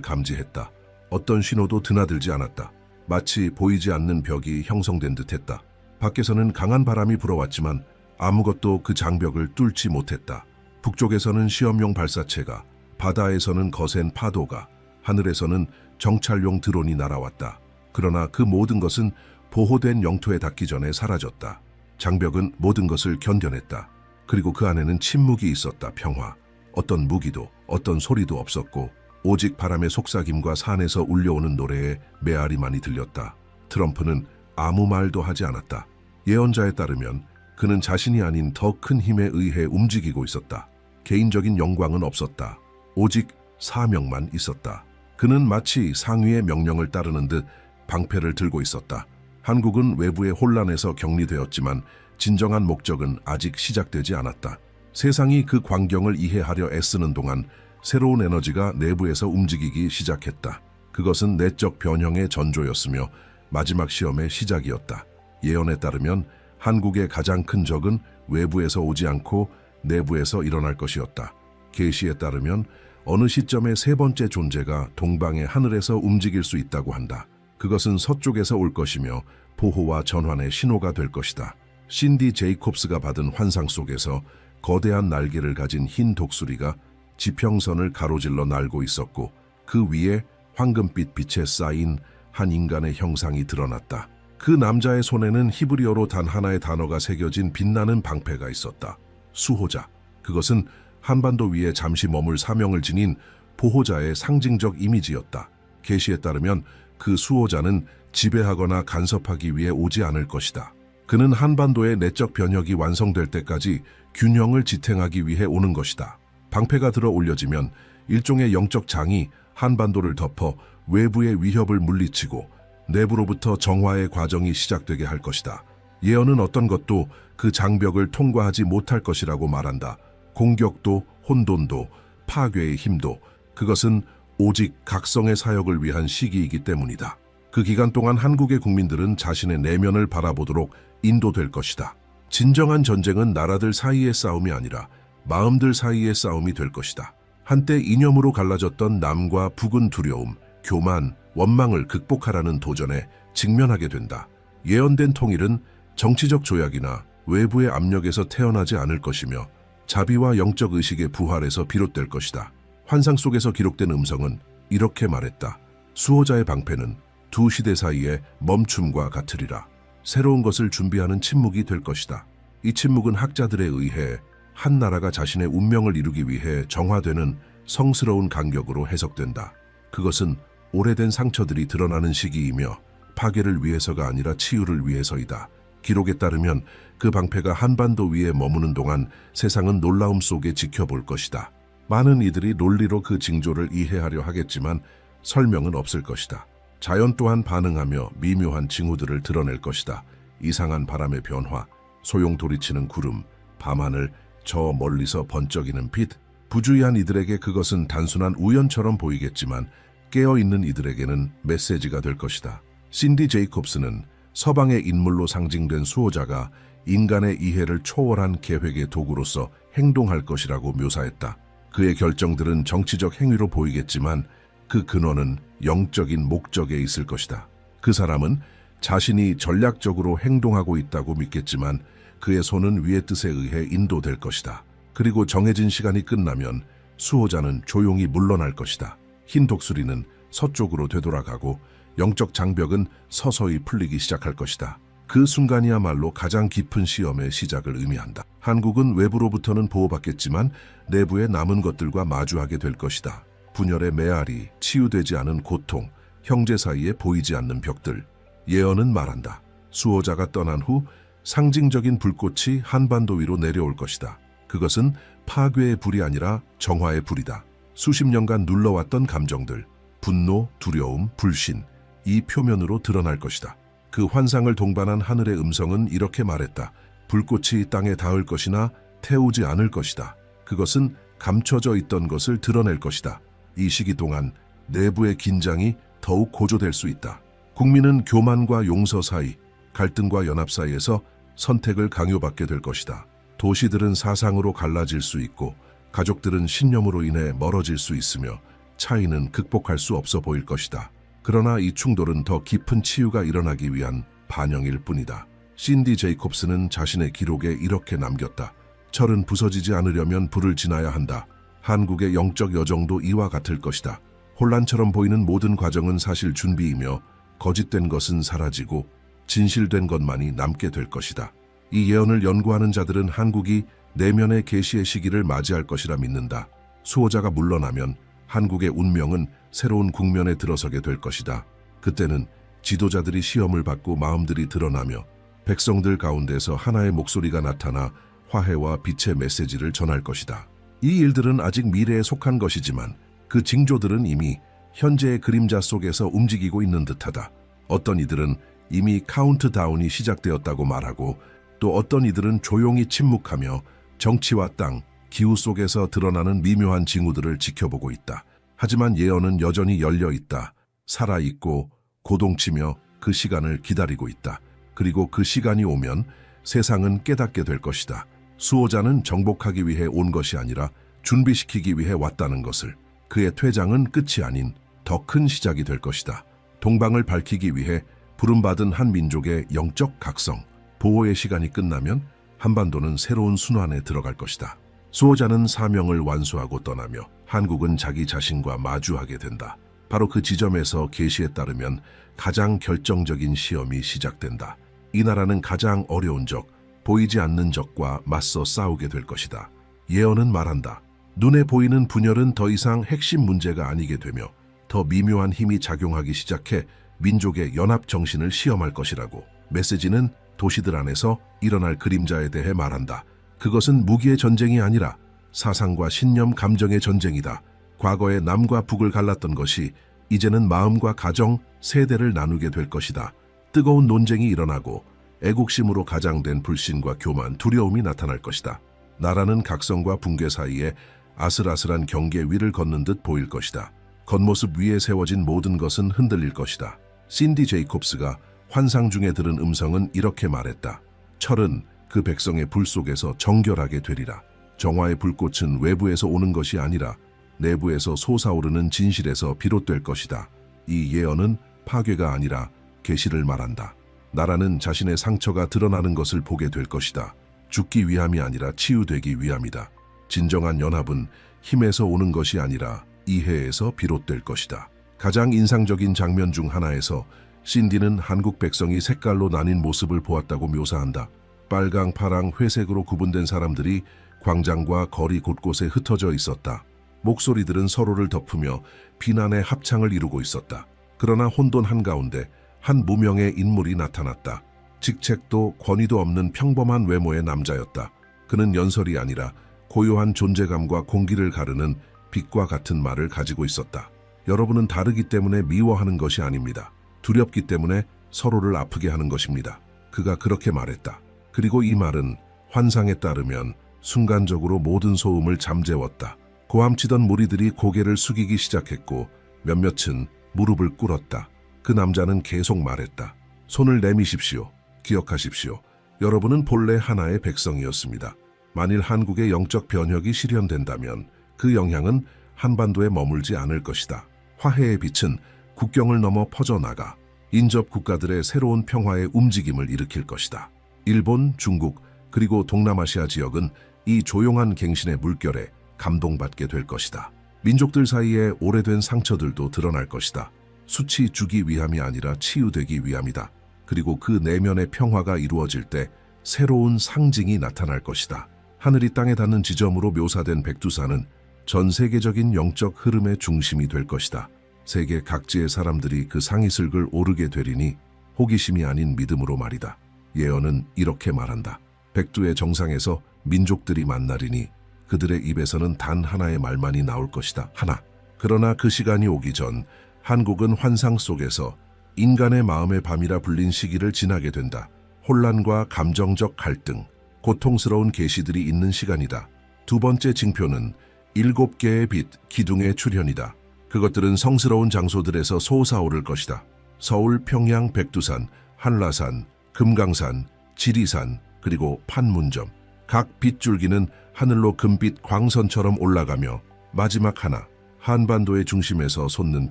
Speaker 1: 감지했다. 어떤 신호도 드나들지 않았다. 마치 보이지 않는 벽이 형성된 듯했다. 밖에서는 강한 바람이 불어왔지만 아무것도 그 장벽을 뚫지 못했다. 북쪽에서는 시험용 발사체가, 바다에서는 거센 파도가, 하늘에서는 정찰용 드론이 날아왔다. 그러나 그 모든 것은 보호된 영토에 닿기 전에 사라졌다. 장벽은 모든 것을 견뎌냈다. 그리고 그 안에는 침묵이 있었다. 평화. 어떤 무기도, 어떤 소리도 없었고 오직 바람의 속삭임과 산에서 울려오는 노래에 메아리만이 들렸다. 트럼프는 아무 말도 하지 않았다. 예언자에 따르면 그는 자신이 아닌 더 큰 힘에 의해 움직이고 있었다. 개인적인 영광은 없었다. 오직 사명만 있었다. 그는 마치 상위의 명령을 따르는 듯 방패를 들고 있었다. 한국은 외부의 혼란에서 격리되었지만 진정한 목적은 아직 시작되지 않았다. 세상이 그 광경을 이해하려 애쓰는 동안 새로운 에너지가 내부에서 움직이기 시작했다. 그것은 내적 변형의 전조였으며 마지막 시험의 시작이었다. 예언에 따르면 한국의 가장 큰 적은 외부에서 오지 않고 내부에서 일어날 것이었다. 계시에 따르면 어느 시점에 세 번째 존재가 동방의 하늘에서 움직일 수 있다고 한다. 그것은 서쪽에서 올 것이며 보호와 전환의 신호가 될 것이다. 신디 제이콥스가 받은 환상 속에서 거대한 날개를 가진 흰 독수리가 지평선을 가로질러 날고 있었고 그 위에 황금빛 빛에 쌓인 한 인간의 형상이 드러났다. 그 남자의 손에는 히브리어로 단 하나의 단어가 새겨진 빛나는 방패가 있었다. 수호자. 그것은 한반도 위에 잠시 머물 사명을 지닌 보호자의 상징적 이미지였다. 계시에 따르면 그 수호자는 지배하거나 간섭하기 위해 오지 않을 것이다. 그는 한반도의 내적 변혁이 완성될 때까지 균형을 지탱하기 위해 오는 것이다. 방패가 들어 올려지면 일종의 영적 장이 한반도를 덮어 외부의 위협을 물리치고 내부로부터 정화의 과정이 시작되게 할 것이다. 예언은 어떤 것도 그 장벽을 통과하지 못할 것이라고 말한다. 공격도, 혼돈도, 파괴의 힘도 그것은 오직 각성의 사역을 위한 시기이기 때문이다. 그 기간 동안 한국의 국민들은 자신의 내면을 바라보도록 인도될 것이다. 진정한 전쟁은 나라들 사이의 싸움이 아니라 마음들 사이의 싸움이 될 것이다. 한때 이념으로 갈라졌던 남과 북은 두려움, 교만, 원망을 극복하라는 도전에 직면하게 된다. 예언된 통일은 정치적 조약이나 외부의 압력에서 태어나지 않을 것이며 자비와 영적 의식의 부활에서 비롯될 것이다. 환상 속에서 기록된 음성은 이렇게 말했다. 수호자의 방패는 두 시대 사이의 멈춤과 같으리라. 새로운 것을 준비하는 침묵이 될 것이다. 이 침묵은 학자들에 의해 한 나라가 자신의 운명을 이루기 위해 정화되는 성스러운 간격으로 해석된다. 그것은 오래된 상처들이 드러나는 시기이며 파괴를 위해서가 아니라 치유를 위해서이다. 기록에 따르면 그 방패가 한반도 위에 머무는 동안 세상은 놀라움 속에 지켜볼 것이다. 많은 이들이 논리로 그 징조를 이해하려 하겠지만 설명은 없을 것이다. 자연 또한 반응하며 미묘한 징후들을 드러낼 것이다. 이상한 바람의 변화, 소용돌이치는 구름, 밤하늘, 저 멀리서 번쩍이는 빛. 부주의한 이들에게 그것은 단순한 우연처럼 보이겠지만 깨어있는 이들에게는 메시지가 될 것이다. 신디 제이콥스는 서방의 인물로 상징된 수호자가 인간의 이해를 초월한 계획의 도구로서 행동할 것이라고 묘사했다. 그의 결정들은 정치적 행위로 보이겠지만 그 근원은 영적인 목적에 있을 것이다. 그 사람은 자신이 전략적으로 행동하고 있다고 믿겠지만 그의 손은 위의 뜻에 의해 인도될 것이다. 그리고 정해진 시간이 끝나면 수호자는 조용히 물러날 것이다. 흰 독수리는 서쪽으로 되돌아가고 영적 장벽은 서서히 풀리기 시작할 것이다. 그 순간이야말로 가장 깊은 시험의 시작을 의미한다. 한국은 외부로부터는 보호받겠지만 내부의 남은 것들과 마주하게 될 것이다. 분열의 메아리, 치유되지 않은 고통, 형제 사이에 보이지 않는 벽들. 예언은 말한다. 수호자가 떠난 후 상징적인 불꽃이 한반도 위로 내려올 것이다. 그것은 파괴의 불이 아니라 정화의 불이다. 수십 년간 눌러왔던 감정들, 분노, 두려움, 불신, 이 표면으로 드러날 것이다. 그 환상을 동반한 하늘의 음성은 이렇게 말했다. 불꽃이 땅에 닿을 것이나 태우지 않을 것이다. 그것은 감춰져 있던 것을 드러낼 것이다. 이 시기 동안 내부의 긴장이 더욱 고조될 수 있다. 국민은 교만과 용서 사이, 갈등과 연합 사이에서 선택을 강요받게 될 것이다. 도시들은 사상으로 갈라질 수 있고 가족들은 신념으로 인해 멀어질 수 있으며 차이는 극복할 수 없어 보일 것이다. 그러나 이 충돌은 더 깊은 치유가 일어나기 위한 반영일 뿐이다. 신디 제이콥스는 자신의 기록에 이렇게 남겼다. 철은 부서지지 않으려면 불을 지나야 한다. 한국의 영적 여정도 이와 같을 것이다. 혼란처럼 보이는 모든 과정은 사실 준비이며 거짓된 것은 사라지고 진실된 것만이 남게 될 것이다. 이 예언을 연구하는 자들은 한국이 내면의 계시의 시기를 맞이할 것이라 믿는다. 수호자가 물러나면 한국의 운명은 새로운 국면에 들어서게 될 것이다. 그때는 지도자들이 시험을 받고 마음들이 드러나며 백성들 가운데서 하나의 목소리가 나타나 화해와 빛의 메시지를 전할 것이다. 이 일들은 아직 미래에 속한 것이지만 그 징조들은 이미 현재의 그림자 속에서 움직이고 있는 듯하다. 어떤 이들은 이미 카운트다운이 시작되었다고 말하고 또 어떤 이들은 조용히 침묵하며 정치와 땅, 기후 속에서 드러나는 미묘한 징후들을 지켜보고 있다. 하지만 예언은 여전히 열려 있다. 살아있고 고동치며 그 시간을 기다리고 있다. 그리고 그 시간이 오면 세상은 깨닫게 될 것이다. 수호자는 정복하기 위해 온 것이 아니라 준비시키기 위해 왔다는 것을. 그의 퇴장은 끝이 아닌 더 큰 시작이 될 것이다. 동방을 밝히기 위해 부름받은 한 민족의 영적 각성, 보호의 시간이 끝나면 한반도는 새로운 순환에 들어갈 것이다. 수호자는 사명을 완수하고 떠나며 한국은 자기 자신과 마주하게 된다. 바로 그 지점에서 계시에 따르면 가장 결정적인 시험이 시작된다. 이 나라는 가장 어려운 적, 보이지 않는 적과 맞서 싸우게 될 것이다. 예언은 말한다. 눈에 보이는 분열은 더 이상 핵심 문제가 아니게 되며 더 미묘한 힘이 작용하기 시작해 민족의 연합 정신을 시험할 것이라고. 메시지는 도시들 안에서 일어날 그림자에 대해 말한다. 그것은 무기의 전쟁이 아니라 사상과 신념, 감정의 전쟁이다. 과거에 남과 북을 갈랐던 것이 이제는 마음과 가정, 세대를 나누게 될 것이다. 뜨거운 논쟁이 일어나고 애국심으로 가장된 불신과 교만, 두려움이 나타날 것이다. 나라는 각성과 붕괴 사이에 아슬아슬한 경계 위를 걷는 듯 보일 것이다. 겉모습 위에 세워진 모든 것은 흔들릴 것이다. 신디 제이콥스가 환상 중에 들은 음성은 이렇게 말했다. 철은 그 백성의 불 속에서 정결하게 되리라. 정화의 불꽃은 외부에서 오는 것이 아니라 내부에서 솟아오르는 진실에서 비롯될 것이다. 이 예언은 파괴가 아니라 계시를 말한다. 나라는 자신의 상처가 드러나는 것을 보게 될 것이다. 죽기 위함이 아니라 치유되기 위함이다. 진정한 연합은 힘에서 오는 것이 아니라 이해에서 비롯될 것이다. 가장 인상적인 장면 중 하나에서 신디는 한국 백성이 색깔로 나뉜 모습을 보았다고 묘사한다. 빨강, 파랑, 회색으로 구분된 사람들이 광장과 거리 곳곳에 흩어져 있었다. 목소리들은 서로를 덮으며 비난의 합창을 이루고 있었다. 그러나 혼돈 한가운데 한 무명의 인물이 나타났다. 직책도 권위도 없는 평범한 외모의 남자였다. 그는 연설이 아니라 고요한 존재감과 공기를 가르는 빛과 같은 말을 가지고 있었다. 여러분은 다르기 때문에 미워하는 것이 아닙니다. 두렵기 때문에 서로를 아프게 하는 것입니다. 그가 그렇게 말했다. 그리고 이 말은 환상에 따르면 순간적으로 모든 소음을 잠재웠다. 고함치던 무리들이 고개를 숙이기 시작했고 몇몇은 무릎을 꿇었다. 그 남자는 계속 말했다. 손을 내미십시오. 기억하십시오. 여러분은 본래 하나의 백성이었습니다. 만일 한국의 영적 변혁이 실현된다면 그 영향은 한반도에 머물지 않을 것이다. 화해의 빛은 국경을 넘어 퍼져나가 인접 국가들의 새로운 평화의 움직임을 일으킬 것이다. 일본, 중국, 그리고 동남아시아 지역은 이 조용한 갱신의 물결에 감동받게 될 것이다. 민족들 사이에 오래된 상처들도 드러날 것이다. 수치 주기 위함이 아니라 치유되기 위함이다. 그리고 그 내면의 평화가 이루어질 때 새로운 상징이 나타날 것이다. 하늘이 땅에 닿는 지점으로 묘사된 백두산은 전 세계적인 영적 흐름의 중심이 될 것이다. 세계 각지의 사람들이 그 상이슬을 오르게 되리니 호기심이 아닌 믿음으로 말이다. 예언은 이렇게 말한다. 백두의 정상에서 민족들이 만나리니 그들의 입에서는 단 하나의 말만이 나올 것이다. 하나. 그러나 그 시간이 오기 전 한국은 환상 속에서 인간의 마음의 밤이라 불린 시기를 지나게 된다. 혼란과 감정적 갈등, 고통스러운 계시들이 있는 시간이다. 두 번째 징표는 7개의 빛, 기둥의 출현이다. 그것들은 성스러운 장소들에서 솟아오를 것이다. 서울, 평양, 백두산, 한라산, 금강산, 지리산, 그리고 판문점. 각 빗줄기는 하늘로 금빛 광선처럼 올라가며 마지막 하나, 한반도의 중심에서 솟는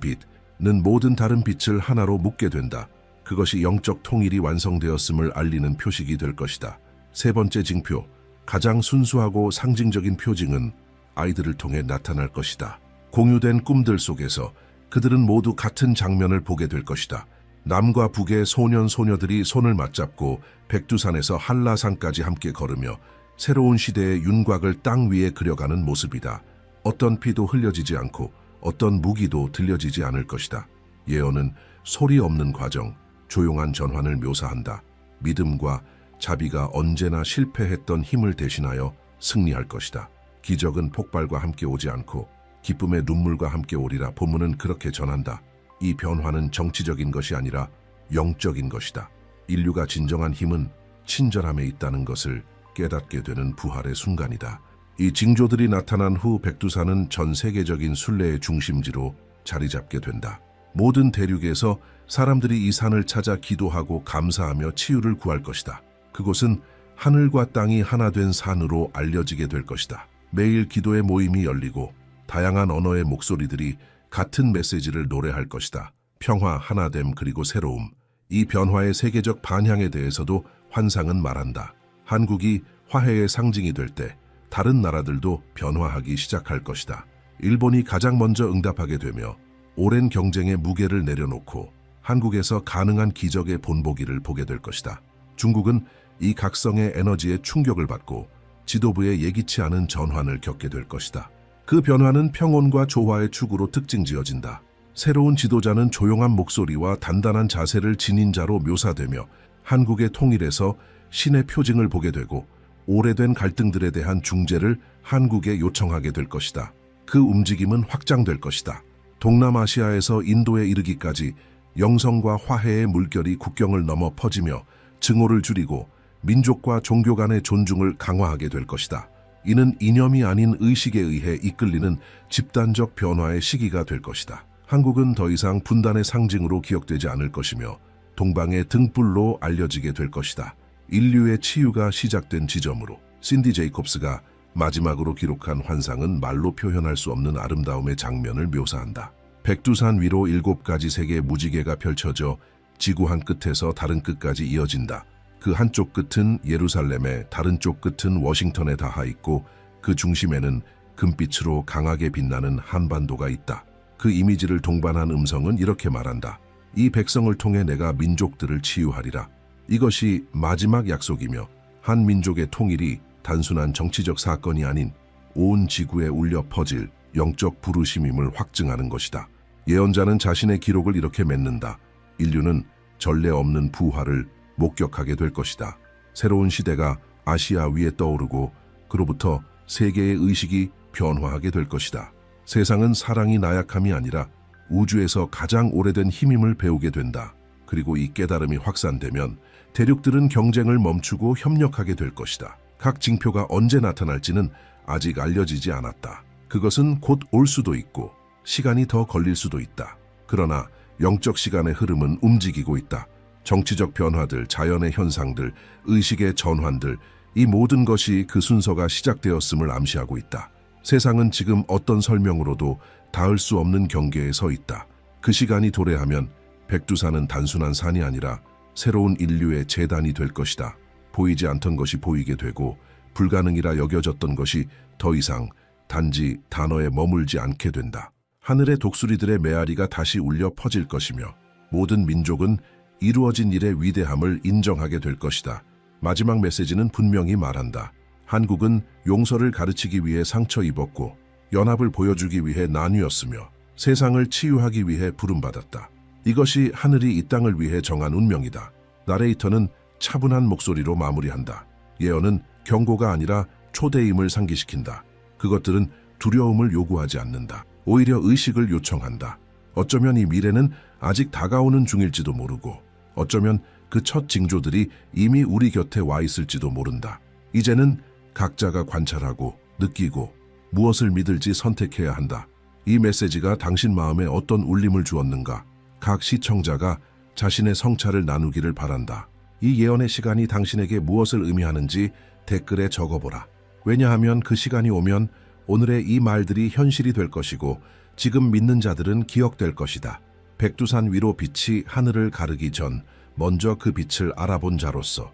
Speaker 1: 빛은 모든 다른 빛을 하나로 묶게 된다. 그것이 영적 통일이 완성되었음을 알리는 표식이 될 것이다. 세 번째 징표, 가장 순수하고 상징적인 표징은 아이들을 통해 나타날 것이다. 공유된 꿈들 속에서 그들은 모두 같은 장면을 보게 될 것이다. 남과 북의 소년 소녀들이 손을 맞잡고 백두산에서 한라산까지 함께 걸으며 새로운 시대의 윤곽을 땅 위에 그려가는 모습이다. 어떤 피도 흘려지지 않고 어떤 무기도 들려지지 않을 것이다. 예언은 소리 없는 과정, 조용한 전환을 묘사한다. 믿음과 자비가 언제나 실패했던 힘을 대신하여 승리할 것이다. 기적은 폭발과 함께 오지 않고 기쁨의 눈물과 함께 오리라. 본문은 그렇게 전한다. 이 변화는 정치적인 것이 아니라 영적인 것이다. 인류가 진정한 힘은 친절함에 있다는 것을 깨닫게 되는 부활의 순간이다. 이 징조들이 나타난 후 백두산은 전 세계적인 순례의 중심지로 자리 잡게 된다. 모든 대륙에서 사람들이 이 산을 찾아 기도하고 감사하며 치유를 구할 것이다. 그곳은 하늘과 땅이 하나 된 산으로 알려지게 될 것이다. 매일 기도의 모임이 열리고 다양한 언어의 목소리들이 같은 메시지를 노래할 것이다. 평화, 하나됨, 그리고 새로움. 이 변화의 세계적 반향에 대해서도 환상은 말한다. 한국이 화해의 상징이 될 때 다른 나라들도 변화하기 시작할 것이다. 일본이 가장 먼저 응답하게 되며 오랜 경쟁의 무게를 내려놓고 한국에서 가능한 기적의 본보기를 보게 될 것이다. 중국은 이 각성의 에너지에 충격을 받고 지도부의 예기치 않은 전환을 겪게 될 것이다. 그 변화는 평온과 조화의 축으로 특징지어진다. 새로운 지도자는 조용한 목소리와 단단한 자세를 지닌 자로 묘사되며 한국의 통일에서 신의 표징을 보게 되고 오래된 갈등들에 대한 중재를 한국에 요청하게 될 것이다. 그 움직임은 확장될 것이다. 동남아시아에서 인도에 이르기까지 영성과 화해의 물결이 국경을 넘어 퍼지며 증오를 줄이고 민족과 종교 간의 존중을 강화하게 될 것이다. 이는 이념이 아닌 의식에 의해 이끌리는 집단적 변화의 시기가 될 것이다. 한국은 더 이상 분단의 상징으로 기억되지 않을 것이며 동방의 등불로 알려지게 될 것이다. 인류의 치유가 시작된 지점으로 신디 제이콥스가 마지막으로 기록한 환상은 말로 표현할 수 없는 아름다움의 장면을 묘사한다. 백두산 위로 7가지 색의 무지개가 펼쳐져 지구 한 끝에서 다른 끝까지 이어진다. 그 한쪽 끝은 예루살렘에, 다른 쪽 끝은 워싱턴에 닿아 있고 그 중심에는 금빛으로 강하게 빛나는 한반도가 있다. 그 이미지를 동반한 음성은 이렇게 말한다. 이 백성을 통해 내가 민족들을 치유하리라. 이것이 마지막 약속이며 한 민족의 통일이 단순한 정치적 사건이 아닌 온 지구에 울려 퍼질 영적 부르심임을 확증하는 것이다. 예언자는 자신의 기록을 이렇게 맺는다. 인류는 전례 없는 부활을 목격하게 될 것이다. 새로운 시대가 아시아 위에 떠오르고 그로부터 세계의 의식이 변화하게 될 것이다. 세상은 사랑이 나약함이 아니라 우주에서 가장 오래된 힘임을 배우게 된다. 그리고 이 깨달음이 확산되면 대륙들은 경쟁을 멈추고 협력하게 될 것이다. 각 징표가 언제 나타날지는 아직 알려지지 않았다. 그것은 곧 올 수도 있고 시간이 더 걸릴 수도 있다. 그러나 영적 시간의 흐름은 움직이고 있다. 정치적 변화들, 자연의 현상들, 의식의 전환들, 이 모든 것이 그 순서가 시작되었음을 암시하고 있다. 세상은 지금 어떤 설명으로도 닿을 수 없는 경계에 서 있다. 그 시간이 도래하면 백두산은 단순한 산이 아니라 새로운 인류의 재단이 될 것이다. 보이지 않던 것이 보이게 되고 불가능이라 여겨졌던 것이 더 이상 단지 단어에 머물지 않게 된다. 하늘의 독수리들의 메아리가 다시 울려 퍼질 것이며 모든 민족은 이루어진 일의 위대함을 인정하게 될 것이다. 마지막 메시지는 분명히 말한다. 한국은 용서를 가르치기 위해 상처 입었고 연합을 보여주기 위해 나뉘었으며 세상을 치유하기 위해 부름받았다. 이것이 하늘이 이 땅을 위해 정한 운명이다. 나레이터는 차분한 목소리로 마무리한다. 예언은 경고가 아니라 초대임을 상기시킨다. 그것들은 두려움을 요구하지 않는다. 오히려 의식을 요청한다. 어쩌면 이 미래는 아직 다가오는 중일지도 모르고 어쩌면 그 첫 징조들이 이미 우리 곁에 와 있을지도 모른다. 이제는 각자가 관찰하고 느끼고 무엇을 믿을지 선택해야 한다. 이 메시지가 당신 마음에 어떤 울림을 주었는가? 각 시청자가 자신의 성찰을 나누기를 바란다. 이 예언의 시간이 당신에게 무엇을 의미하는지 댓글에 적어보라. 왜냐하면 그 시간이 오면 오늘의 이 말들이 현실이 될 것이고 지금 믿는 자들은 기억될 것이다. 백두산 위로 빛이 하늘을 가르기 전 먼저 그 빛을 알아본 자로서